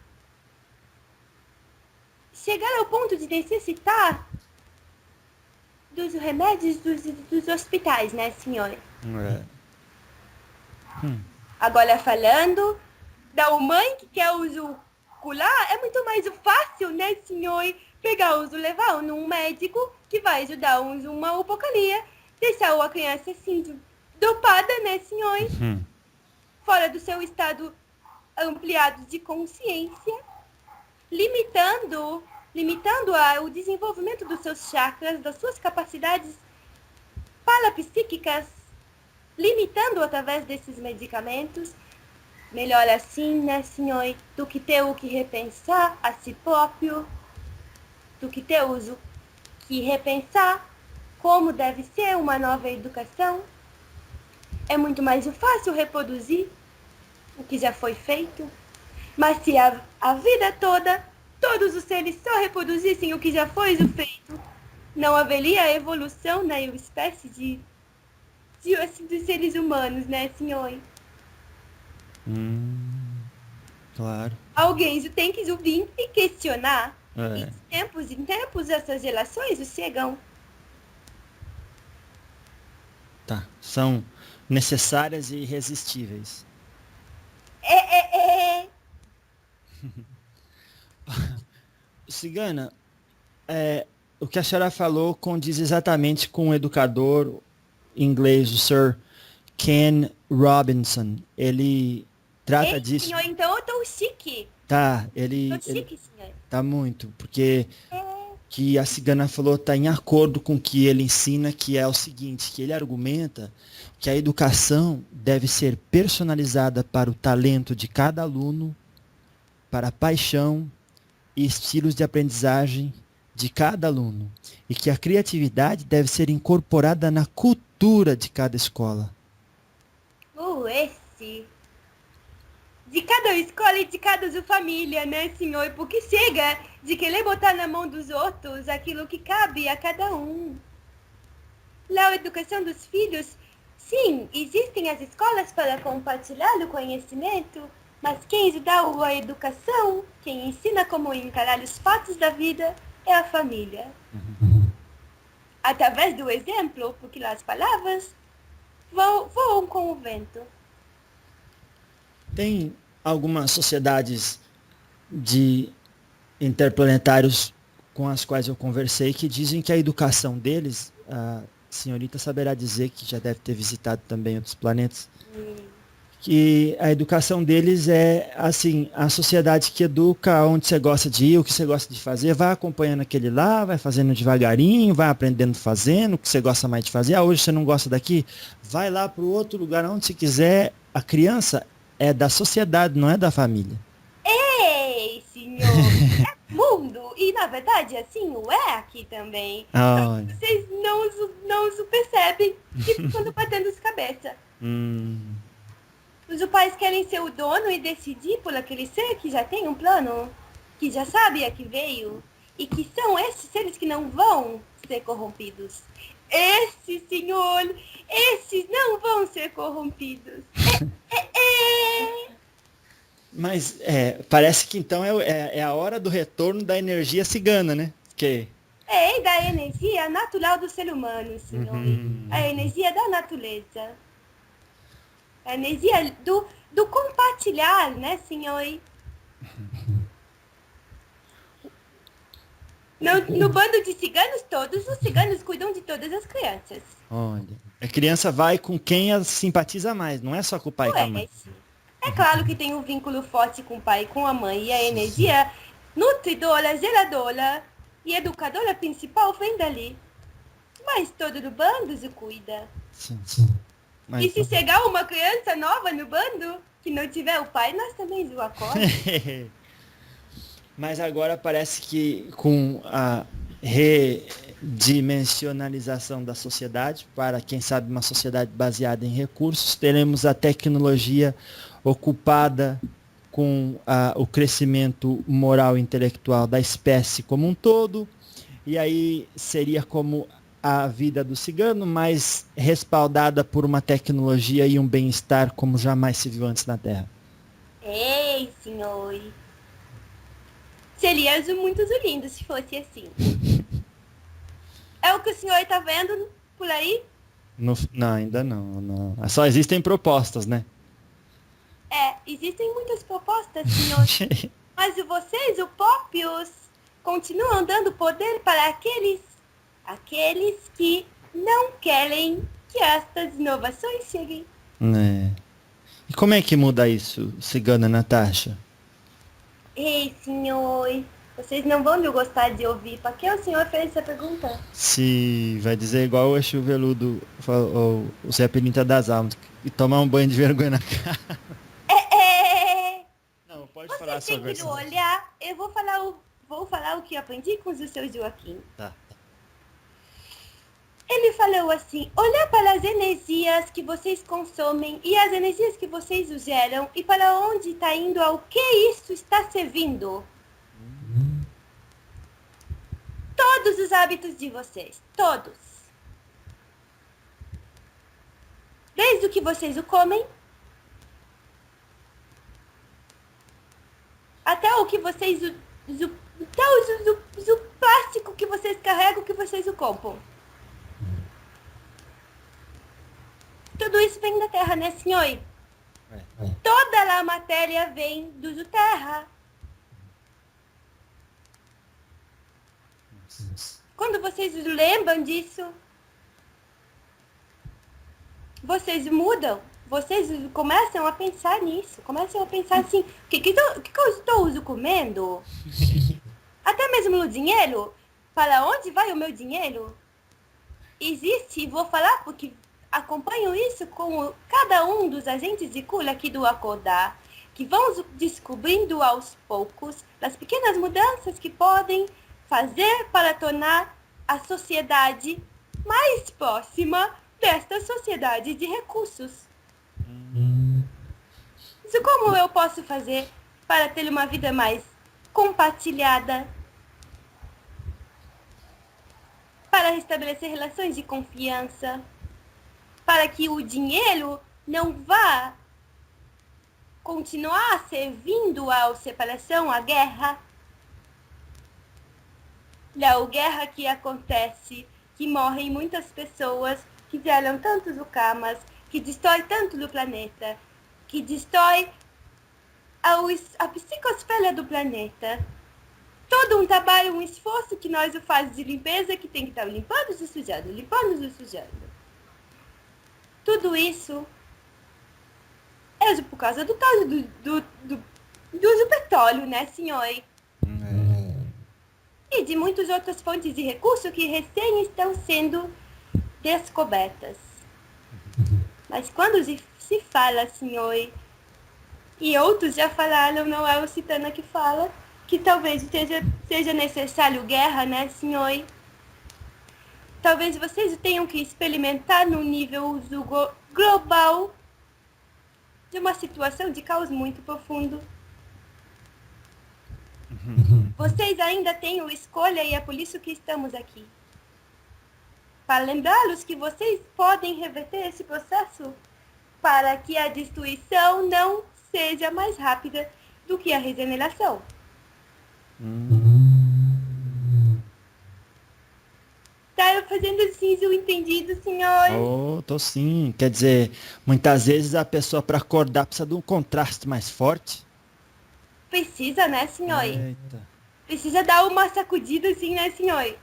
chegar ao ponto de necessitar dos remédios dos hospitais, né, senhora? Agora, falando da mãe que quer uso curar, é muito mais fácil, né, senhor? Pegar uso, levar num médico que vai ajudar uma upocalia, deixar a criança assim, dopada, né, senhor? Fora do seu estado ampliado de consciência, limitando o desenvolvimento dos seus chakras, das suas capacidades parapsíquicas, limitando através desses medicamentos. Melhor assim, né, senhor, do que ter o que repensar a si próprio, do que ter o que repensar como deve ser uma nova educação. É muito mais fácil reproduzir o que já foi feito. Mas se a vida toda, todos os seres só reproduzissem o que já foi feito, não haveria evolução na espécie dos seres humanos, né, senhor? Claro. Alguém tem que vir e questionar. É. E de tempos em tempos essas relações chegam. Tá. São necessárias e irresistíveis. Cigana, o que a senhora falou condiz exatamente com o educador inglês, o Sir Ken Robinson. Ele trata disso. Senhor, então eu tô chique. Tá, Tô chique, senhor. tá muito, porque que a cigana falou está em acordo com o que ele ensina, que é o seguinte, que ele argumenta que a educação deve ser personalizada para o talento de cada aluno, para a paixão e estilos de aprendizagem de cada aluno, e que a criatividade deve ser incorporada na cultura de cada escola. Esse. De cada escola e de cada família, né, senhor? Porque chega de querer botar na mão dos outros aquilo que cabe a cada um. Lá a educação dos filhos, sim, existem as escolas para compartilhar o conhecimento, mas quem dá a educação, quem ensina como encarar os fatos da vida, é a família. Através do exemplo, porque as palavras voam com o vento. Tem algumas sociedades de interplanetários com as quais eu conversei que dizem que a educação deles, a senhorita saberá dizer que já deve ter visitado também outros planetas, que a educação deles é assim, a sociedade que educa onde você gosta de ir, o que você gosta de fazer, vai acompanhando aquele lá, vai fazendo devagarinho, vai aprendendo fazendo o que você gosta mais de fazer. Ah, hoje você não gosta daqui, vai lá para o outro lugar onde você quiser. A criança é da sociedade, não é da família. Ei, senhor, é mundo. E na verdade, assim, o é aqui também. Só que Olha. vocês não percebem que ficam batendo as cabeças. Hum. Os pais querem ser o dono e decidir por aquele ser que já tem um plano, que já sabe a que veio, e que são esses seres que não vão ser corrompidos. Esses, senhor, esses não vão ser corrompidos. Mas parece que então é a hora do retorno da energia cigana, né? Que... É da energia natural do ser humano, senhor. A energia da natureza. A energia do compartilhar, né, senhor? No bando de ciganos, todos os ciganos cuidam de todas as crianças. Olha, a criança vai com quem ela simpatiza mais, não é só com o pai e com a mãe. É claro que tem um vínculo forte com o pai e com a mãe, e a energia nutridora, geradora e educadora principal vem dali. Mas todo do bando se cuida. Sim. E se chegar uma criança nova no bando, que não tiver o pai, nós também o acolhemos. Mas agora parece que com a redimensionalização da sociedade, para quem sabe uma sociedade baseada em recursos, teremos a tecnologia ocupada com o crescimento moral e intelectual da espécie como um todo, e aí seria como a vida do cigano, mas respaldada por uma tecnologia e um bem-estar como jamais se viu antes na Terra. Ei, senhor. Seria muito lindo se fosse assim. É o que o senhor está vendo por aí? Não, ainda não. Só existem propostas, né? Existem muitas propostas, senhor. Mas vocês, os próprios, continuam dando poder para aqueles que não querem que estas inovações cheguem. E como é que muda isso, cigana Natasha? Ei, senhor, vocês não vão gostar de ouvir. Para que o senhor fez essa pergunta? Se vai dizer igual o Exu Veludo, o Zé Pilintra das Almas, e tomar um banho de vergonha na cara. Não, pode falar a sua versão. Você tem que olhar, eu vou falar o que aprendi com o seu Joaquim. Tá. Ele falou assim, olhar para as energias que vocês consomem e as energias que vocês geram e para onde está indo, ao que isso está servindo. Todos os hábitos de vocês, todos. Desde o que vocês o comem, até o que vocês, o plástico que vocês carregam, que vocês o compram. Tudo isso vem da terra, né, senhor? Toda a matéria vem do terra. Quando vocês lembram disso, vocês mudam. Vocês começam a pensar nisso. Começam a pensar assim, o que eu estou comendo? Até mesmo no dinheiro. Para onde vai o meu dinheiro? Existe, vou falar porque acompanho isso com cada um dos agentes de cura aqui do Acordar, que vão descobrindo aos poucos as pequenas mudanças que podem fazer para tornar a sociedade mais próxima desta sociedade de recursos. Isso como eu posso fazer para ter uma vida mais compartilhada, para restabelecer relações de confiança, para que o dinheiro não vá continuar servindo à separação, à guerra. A guerra que acontece, que morrem muitas pessoas, que geram tantos karmas, que destrói tanto do planeta, que destrói a psicosfera do planeta. Todo um trabalho, um esforço que nós fazemos de limpeza, que tem que estar limpando e sujando, limpando e sujando. Tudo isso É por causa do caso do uso petróleo, né, senhor? E de muitas outras fontes de recurso que recém estão sendo descobertas. Mas quando se fala, senhor, e outros já falaram, não é o Citana que fala, que talvez seja necessário guerra, né, senhor? Talvez vocês tenham que experimentar no nível global de uma situação de caos muito profundo. Vocês ainda têm a escolha e é por isso que estamos aqui. Para lembrá-los que vocês podem reverter esse processo para que a destruição não seja mais rápida do que a regeneração. Tá fazendo assim o entendido, senhor? Oh, tô sim. Quer dizer, muitas vezes a pessoa para acordar precisa de um contraste mais forte. Precisa, né, senhor? Eita. Precisa dar uma sacudida assim, né, senhor?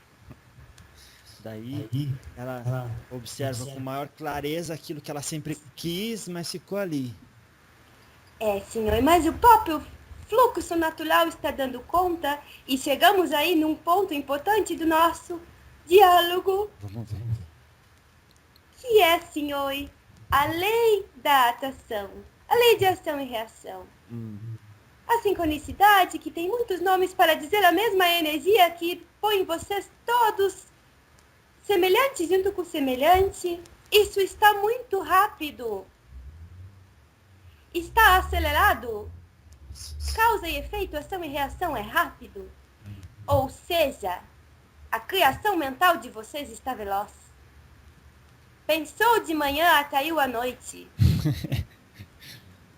Daí ela observa com maior clareza aquilo que ela sempre quis, mas ficou ali. É, senhor, mas o próprio fluxo natural está dando conta e chegamos aí num ponto importante do nosso diálogo. Vamos ver. Que é, senhor, a lei da atração, a lei de ação e reação. A sincronicidade, que tem muitos nomes para dizer a mesma energia que põe vocês todos semelhantes junto com semelhante. Isso está muito rápido. Está acelerado. Causa e efeito, ação e reação é rápido. Ou seja, a criação mental de vocês está veloz. Pensou de manhã, atraiu à noite.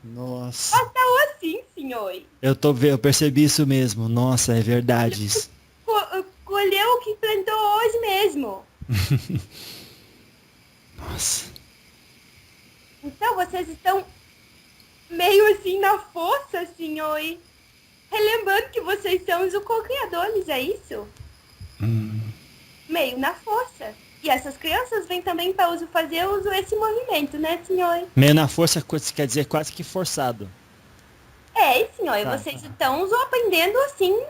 Nossa. Passou assim, senhor. Eu percebi isso mesmo. Nossa, é verdade isso. Colheu o que plantou hoje mesmo. Nossa. Então vocês estão meio assim na força, senhor. Relembrando que vocês são os co-criadores, é isso? Meio na força. E essas crianças vêm também para fazer uso desse movimento, né, senhor? Meio na força quer dizer quase que forçado. É, senhor, Tá. vocês estão aprendendo assim.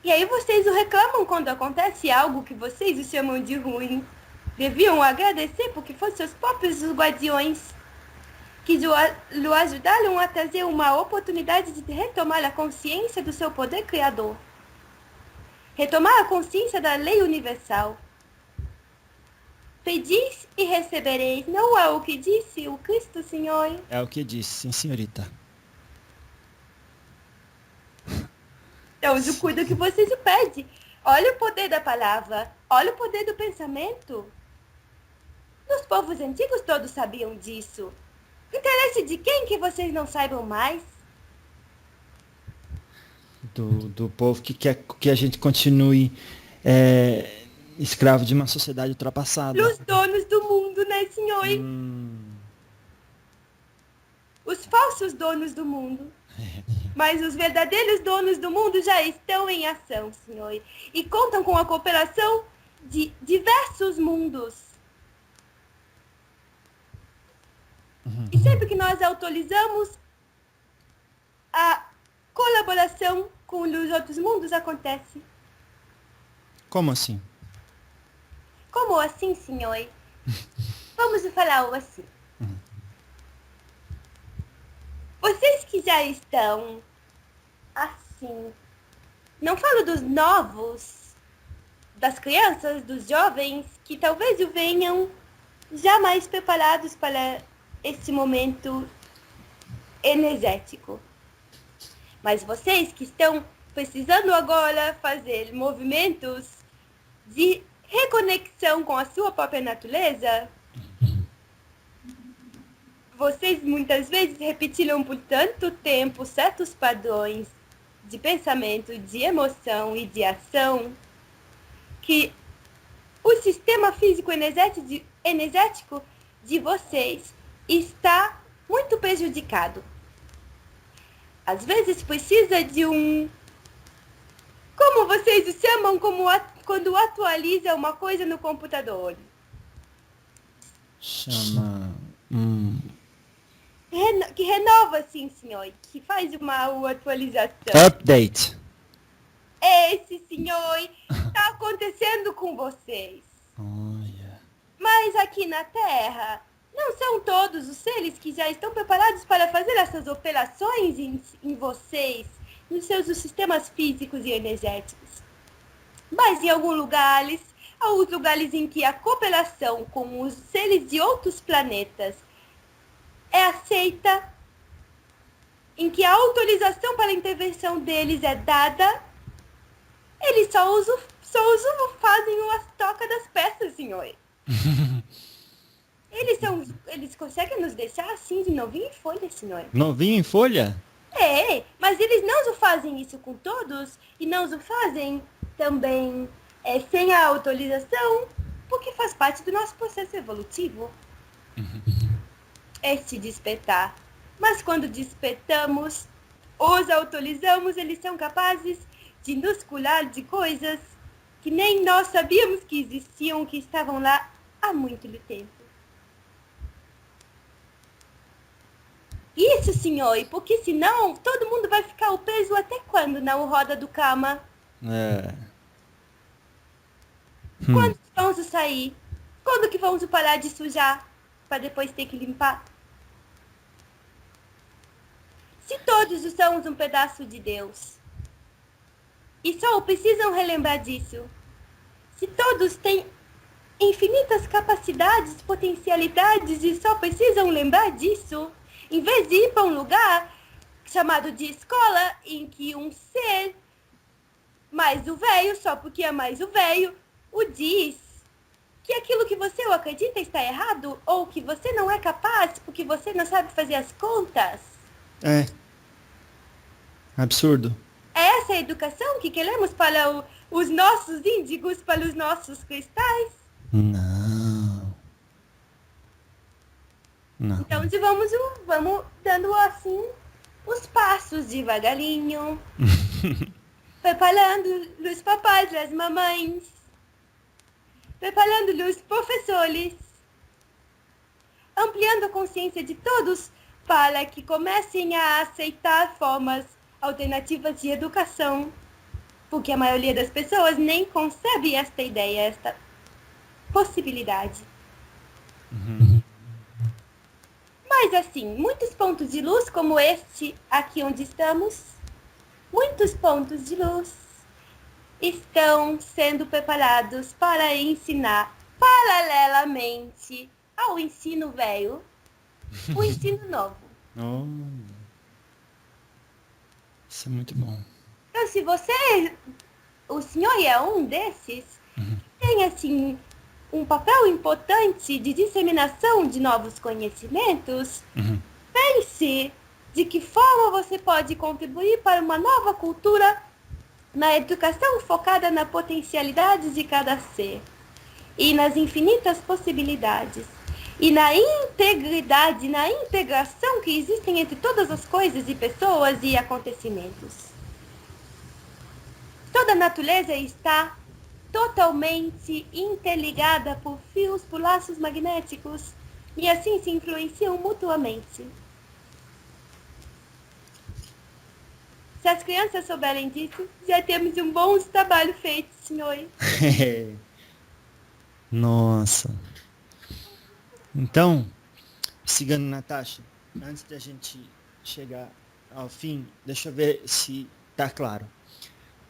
E aí vocês o reclamam quando acontece algo que vocês o chamam de ruim. Deviam agradecer porque foram seus próprios guardiões que lhe ajudaram a trazer uma oportunidade de retomar a consciência do seu poder criador. Retomar a consciência da lei universal. Pedis e recebereis, não é o que disse o Cristo, senhor? É o que disse, sim, senhorita. Então, o cuida que você se pede. Olha o poder da palavra, olha o poder do pensamento. Os povos antigos todos sabiam disso. Interesse de quem que vocês não saibam mais? Do povo que quer que a gente continue escravo de uma sociedade ultrapassada. Os donos do mundo, né, senhor? Os falsos donos do mundo. Mas os verdadeiros donos do mundo já estão em ação, senhor. E contam com a cooperação de diversos mundos. E sempre que nós autorizamos, a colaboração com os outros mundos acontece. Como assim? Como assim, senhor? Vamos falar assim. Vocês que já estão assim, não falo dos novos, das crianças, dos jovens, que talvez venham já mais preparados para esse momento energético. Mas vocês que estão precisando agora fazer movimentos de reconexão com a sua própria natureza, vocês muitas vezes repetiram por tanto tempo certos padrões de pensamento, de emoção e de ação, que o sistema físico energético de vocês está muito prejudicado. Às vezes precisa de como vocês o chamam, quando atualiza uma coisa no computador. Chama... Que renova, sim, senhor. Que faz uma atualização. Update. Esse, senhor, está acontecendo com vocês. Olha. Mas aqui na Terra, não são todos os seres que já estão preparados para fazer essas operações em vocês, nos seus sistemas físicos e energéticos. Mas em alguns lugares em que a cooperação com os seres de outros planetas é aceita, em que a autorização para a intervenção deles é dada, eles só fazem as trocas das peças, senhor. Eles conseguem nos deixar assim de novinho em folha, senhor. Novinho em folha? É, mas eles não fazem isso com todos e não o fazem também sem a autorização, porque faz parte do nosso processo evolutivo. Este despertar. Mas quando despertamos, os autorizamos, eles são capazes de nos curar de coisas que nem nós sabíamos que existiam, que estavam lá há muito tempo. Isso, senhor, porque senão todo mundo vai ficar preso até quando na roda do cama? Quando que vamos sair? Quando que vamos parar de sujar para depois ter que limpar? Se todos somos um pedaço de Deus e só precisam relembrar disso, se todos têm infinitas capacidades, potencialidades e só precisam lembrar disso, em vez de ir para um lugar chamado de escola, em que um ser mais o velho, só porque é mais o velho, o diz que aquilo que você acredita está errado, ou que você não é capaz porque você não sabe fazer as contas. É. Absurdo. É essa a educação que queremos para os nossos índigos, para os nossos cristais? Não. Então vamos dando assim os passos devagarinho. Preparando os papais, as mamães. Preparando os professores. Ampliando a consciência de todos para que comecem a aceitar formas alternativas de educação. Porque a maioria das pessoas nem concebe esta ideia, esta possibilidade. Mas assim, muitos pontos de luz como este aqui onde estamos, muitos pontos de luz estão sendo preparados para ensinar paralelamente ao ensino velho, o ensino novo. Isso é muito bom. Então, se o senhor é um desses, tem assim um papel importante de disseminação de novos conhecimentos, pense de que forma você pode contribuir para uma nova cultura na educação focada na potencialidade de cada ser e nas infinitas possibilidades e na integridade, na integração que existem entre todas as coisas e pessoas e acontecimentos. Toda a natureza está totalmente interligada por fios, por laços magnéticos, e assim se influenciam mutuamente. Se as crianças souberem disso, já temos um bom trabalho feito, senhor. Nossa. Então, sigando Natasha, antes da gente chegar ao fim, deixa eu ver se tá claro.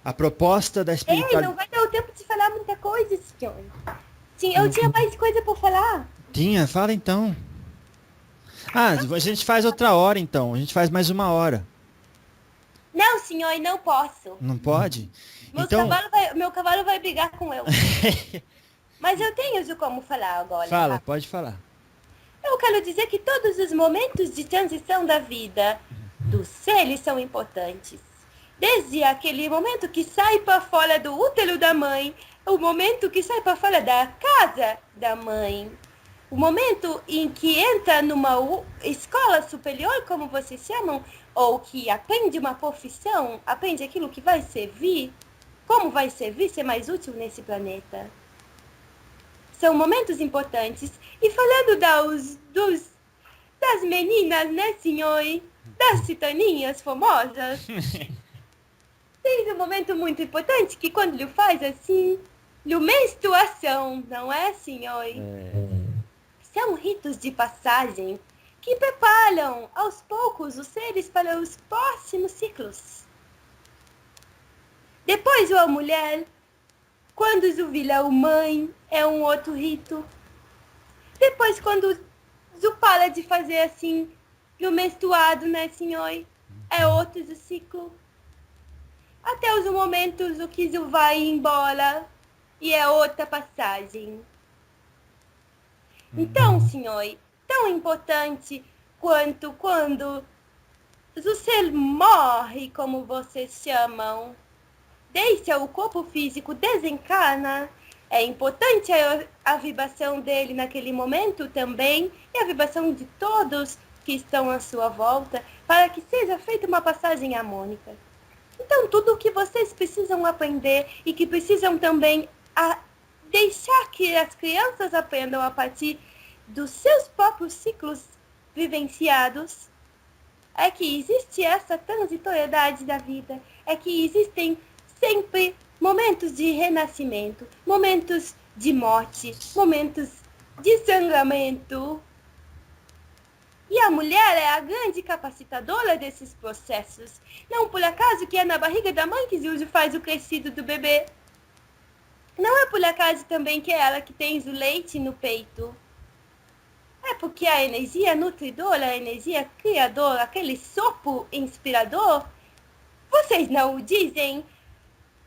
A proposta da espiritualidade... Ei, não vai dar o tempo de falar muita coisa, senhor. Sim, eu tinha mais coisa por falar. Tinha? Fala então. A gente faz outra hora então. A gente faz mais 1 hora. Não, senhor, não posso. Não pode? Meu cavalo vai brigar com eu. Mas eu tenho como falar agora. Fala, pode falar. Eu quero dizer que todos os momentos de transição da vida dos seres são importantes. Desde aquele momento que sai para fora do útero da mãe, o momento que sai para fora da casa da mãe, o momento em que entra numa escola superior, como vocês chamam, ou que aprende uma profissão, aprende aquilo que vai servir, como vai servir, ser mais útil nesse planeta. São momentos importantes. E falando das meninas, né, senhor? Das citaninhas famosas. Tem um momento muito importante que quando ele faz assim, menstruação, não é, senhor? São ritos de passagem que preparam aos poucos os seres para os próximos ciclos. Depois a mulher, quando Zuvila o mãe, é um outro rito. Depois quando Zu para de fazer assim, no menstruado, né, senhor? É outro ciclo. Até os momentos o que Zu vai embora e é outra passagem. Então, senhor, tão importante quanto quando o ser morre, como vocês chamam, deixa o corpo físico, desencarna, é importante a vibração dele naquele momento também, e a vibração de todos que estão à sua volta, para que seja feita uma passagem harmônica. Então, tudo o que vocês precisam aprender e que precisam também deixar que as crianças aprendam a partir dos seus próprios ciclos vivenciados, é que existe essa transitoriedade da vida, é que existem sempre momentos de renascimento, momentos de morte, momentos de sangramento. E a mulher é a grande capacitadora desses processos. Não por acaso que é na barriga da mãe que Zuzu faz o crescido do bebê. Não é por acaso também que é ela que tem o leite no peito. É porque a energia nutridora, a energia criadora, aquele sopro inspirador, vocês não o dizem?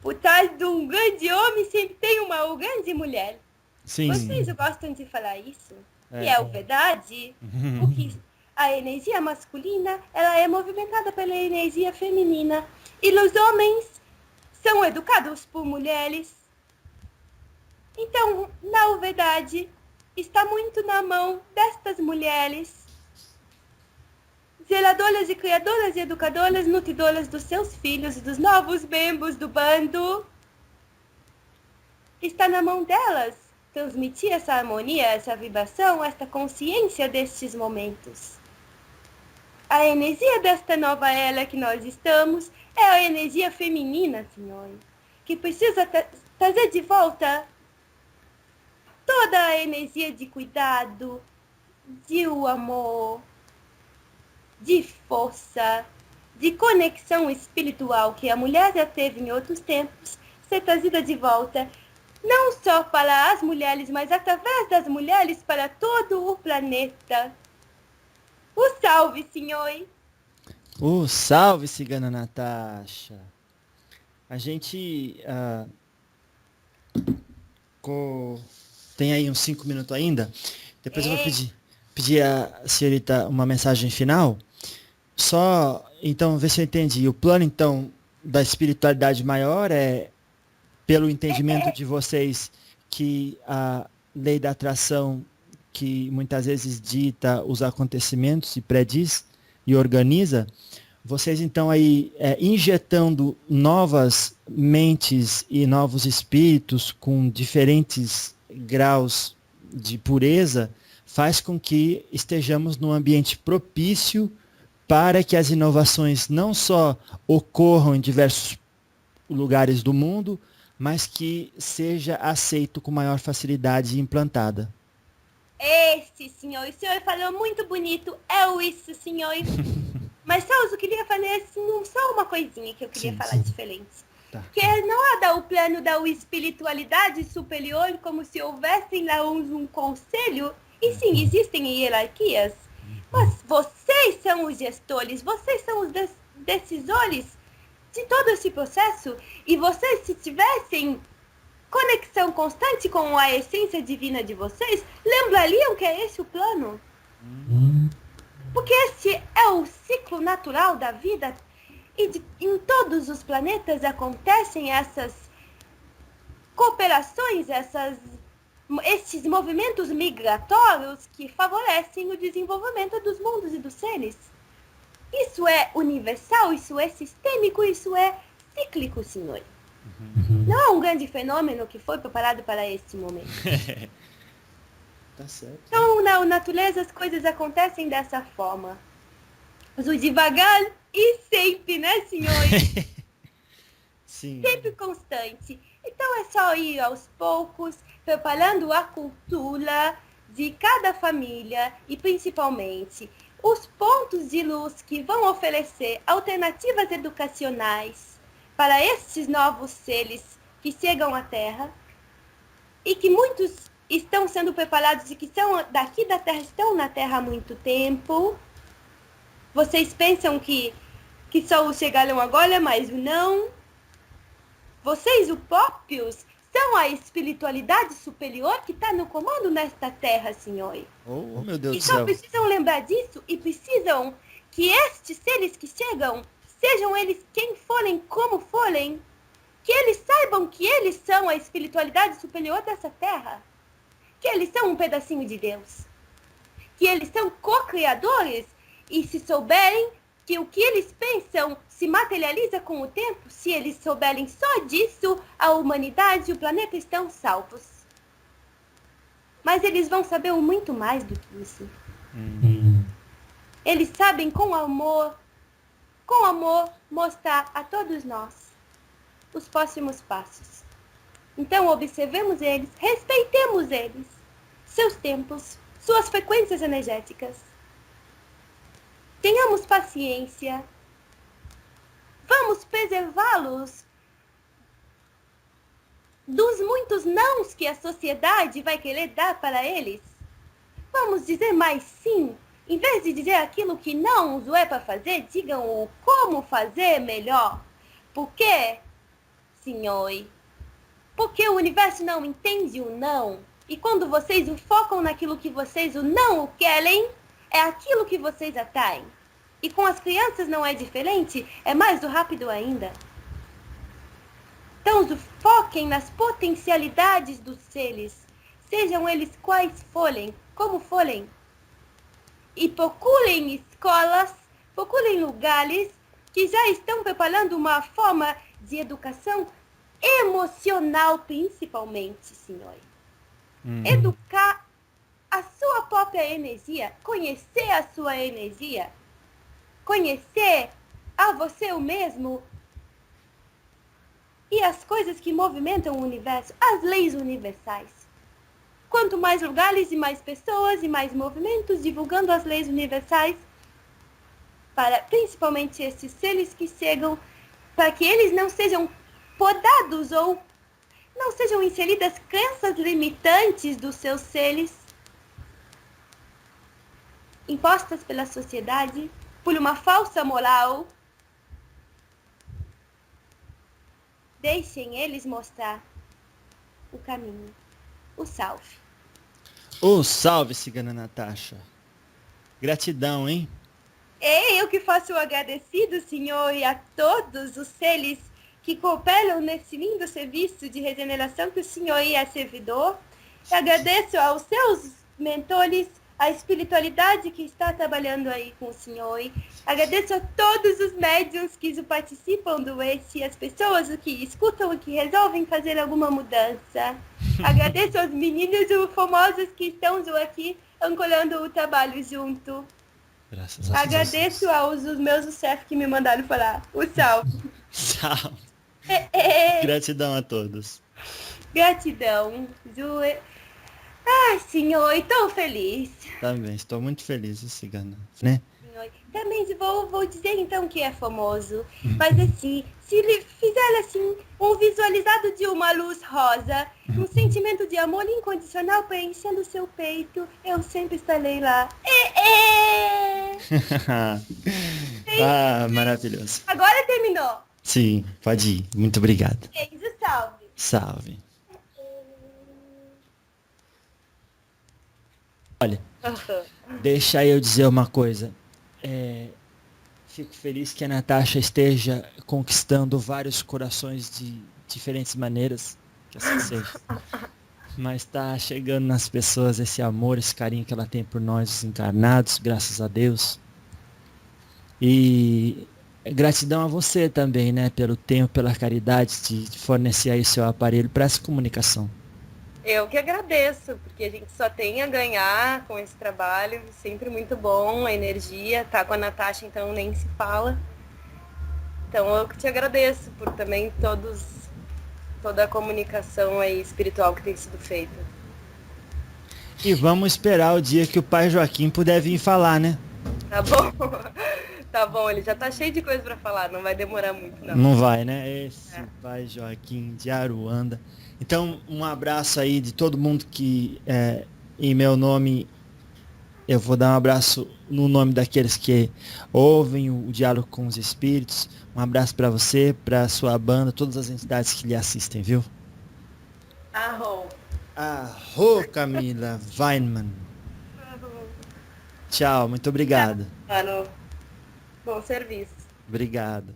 Por trás de um grande homem sempre tem uma grande mulher. Sim. Vocês gostam de falar isso? E é verdade, porque a energia masculina, ela é movimentada pela energia feminina. E os homens são educados por mulheres. Então, na verdade, está muito na mão destas mulheres, zeladoras e criadoras e educadoras, nutridoras dos seus filhos, dos novos membros do bando. Está na mão delas transmitir essa harmonia, essa vibração, esta consciência destes momentos. A energia desta nova era que nós estamos é a energia feminina, senhor, que precisa trazer de volta toda a energia de cuidado, de amor, de força, de conexão espiritual que a mulher já teve em outros tempos, ser trazida de volta, não só para as mulheres, mas através das mulheres para todo o planeta. O salve, senhor! O salve, cigana Natasha! A gente tem aí uns 5 minutos ainda. Depois eu vou pedir a senhorita uma mensagem final. Só, então, ver se eu entendi. O plano, então, da espiritualidade maior é, pelo entendimento de vocês, que a lei da atração, que muitas vezes dita os acontecimentos e prediz e organiza, vocês então aí injetando novas mentes e novos espíritos com diferentes graus de pureza, faz com que estejamos num ambiente propício para que as inovações não só ocorram em diversos lugares do mundo, mas que seja aceito com maior facilidade e implantada. Senhor, o senhor falou muito bonito, isso, senhor. Mas só eu queria falar assim, só uma coisinha que eu queria falar diferente. Tá. Que não há o plano da espiritualidade superior como se houvesse lá um conselho, e sim, existem hierarquias. Mas vocês são os gestores, vocês são os decisores de todo esse processo, e vocês, se tivessem conexão constante com a essência divina de vocês, lembrariam que é esse o plano? Porque esse é o ciclo natural da vida, e em todos os planetas acontecem essas cooperações, esses movimentos migratórios que favorecem o desenvolvimento dos mundos e dos seres. Isso é universal, isso é sistêmico, isso é cíclico, senhor. Não é um grande fenômeno que foi preparado para este momento. Tá certo. Então, na natureza, as coisas acontecem dessa forma. Mas o devagar e sempre, né, senhores? Sim. Sempre constante. Então, é só ir aos poucos, preparando a cultura de cada família e, principalmente, os pontos de luz que vão oferecer alternativas educacionais para estes novos seres que chegam à Terra e que muitos estão sendo preparados e que são daqui da Terra, estão na Terra há muito tempo. Vocês pensam que só chegaram agora, mas não. Vocês, os próprios, são a espiritualidade superior que está no comando nesta Terra, senhor. Oh, meu Deus E do só céu. precisam lembrar disso e precisam que estes seres que chegam, sejam eles quem forem, como forem, que eles saibam que eles são a espiritualidade superior dessa Terra. Que eles são um pedacinho de Deus. Que eles são co-criadores e se souberem que o que eles pensam se materializa com o tempo, se eles souberem só disso, a humanidade e o planeta estão salvos. Mas eles vão saber muito mais do que isso. Eles sabem com amor, mostrar a todos nós os próximos passos. Então observemos eles, respeitemos eles, seus tempos, suas frequências energéticas. Tenhamos paciência. Vamos preservá-los dos muitos nãos que a sociedade vai querer dar para eles. Vamos dizer mais sim. Em vez de dizer aquilo que não os é para fazer, digam o como fazer melhor. Por quê, senhor? Porque o universo não entende o não. E quando vocês o focam naquilo que vocês o não o querem, é aquilo que vocês atraem. E com as crianças não é diferente, é mais do rápido ainda. Então, foquem nas potencialidades dos seres, sejam eles quais forem, como forem. E procurem escolas, procurem lugares que já estão preparando uma forma de educação emocional, principalmente, senhor. Educar a sua própria energia, conhecer a sua energia, conhecer a você o mesmo e as coisas que movimentam o universo, as leis universais. Quanto mais lugares e mais pessoas e mais movimentos divulgando as leis universais, para principalmente esses seres que chegam, para que eles não sejam podados ou não sejam inseridas crenças limitantes dos seus seres, impostas pela sociedade, por uma falsa moral. Deixem eles mostrar o caminho. O salve. Oh, salve, cigana Natasha. Gratidão, hein? É eu que faço o agradecido, senhor, e a todos os seres que cooperam nesse lindo serviço de regeneração que o senhor é servidor. Eu agradeço aos seus mentores, a espiritualidade que está trabalhando aí com o senhor. Agradeço a todos os médiuns que participam do esse, as pessoas que escutam e que resolvem fazer alguma mudança. Agradeço aos meninos famosos que estão aqui ancorando o trabalho junto. Graças a Deus. Agradeço aos meus chefes que me mandaram falar. O salve. Salve. Gratidão a todos. Gratidão. Ai, senhor, estou feliz. Também, estou muito feliz, cigana, né? Também vou dizer então que é famoso. Mas assim, se ele fizer assim, um visualizado de uma luz rosa, um sentimento de amor incondicional preenchendo o seu peito, eu sempre estarei lá. Ah, maravilhoso. Agora terminou. Sim, pode ir. Muito obrigado. Beijo, salve. Salve. Olha, deixa eu dizer uma coisa. Fico feliz que a Natasha esteja conquistando vários corações de diferentes maneiras, que assim seja. Mas está chegando nas pessoas esse amor, esse carinho que ela tem por nós os encarnados, graças a Deus. E gratidão a você também, né, pelo tempo, pela caridade de fornecer aí seu aparelho para essa comunicação. Eu que agradeço, porque a gente só tem a ganhar com esse trabalho, sempre muito bom, a energia, tá com a Natasha, então nem se fala. Então eu que te agradeço por também toda a comunicação aí espiritual que tem sido feita. E vamos esperar o dia que o pai Joaquim puder vir falar, né? Tá bom? Tá bom, ele já tá cheio de coisa pra falar, não vai demorar muito, não. Não vai, né? Esse pai Joaquim de Aruanda. Então, um abraço aí de todo mundo que, em meu nome, eu vou dar um abraço no nome daqueles que ouvem o Diálogo com os Espíritos. Um abraço para você, para sua banda, todas as entidades que lhe assistem, viu? Arro. Arro, Camila Weinmann. Arro. Tchau, muito obrigado. Mano, bom serviço. Obrigado.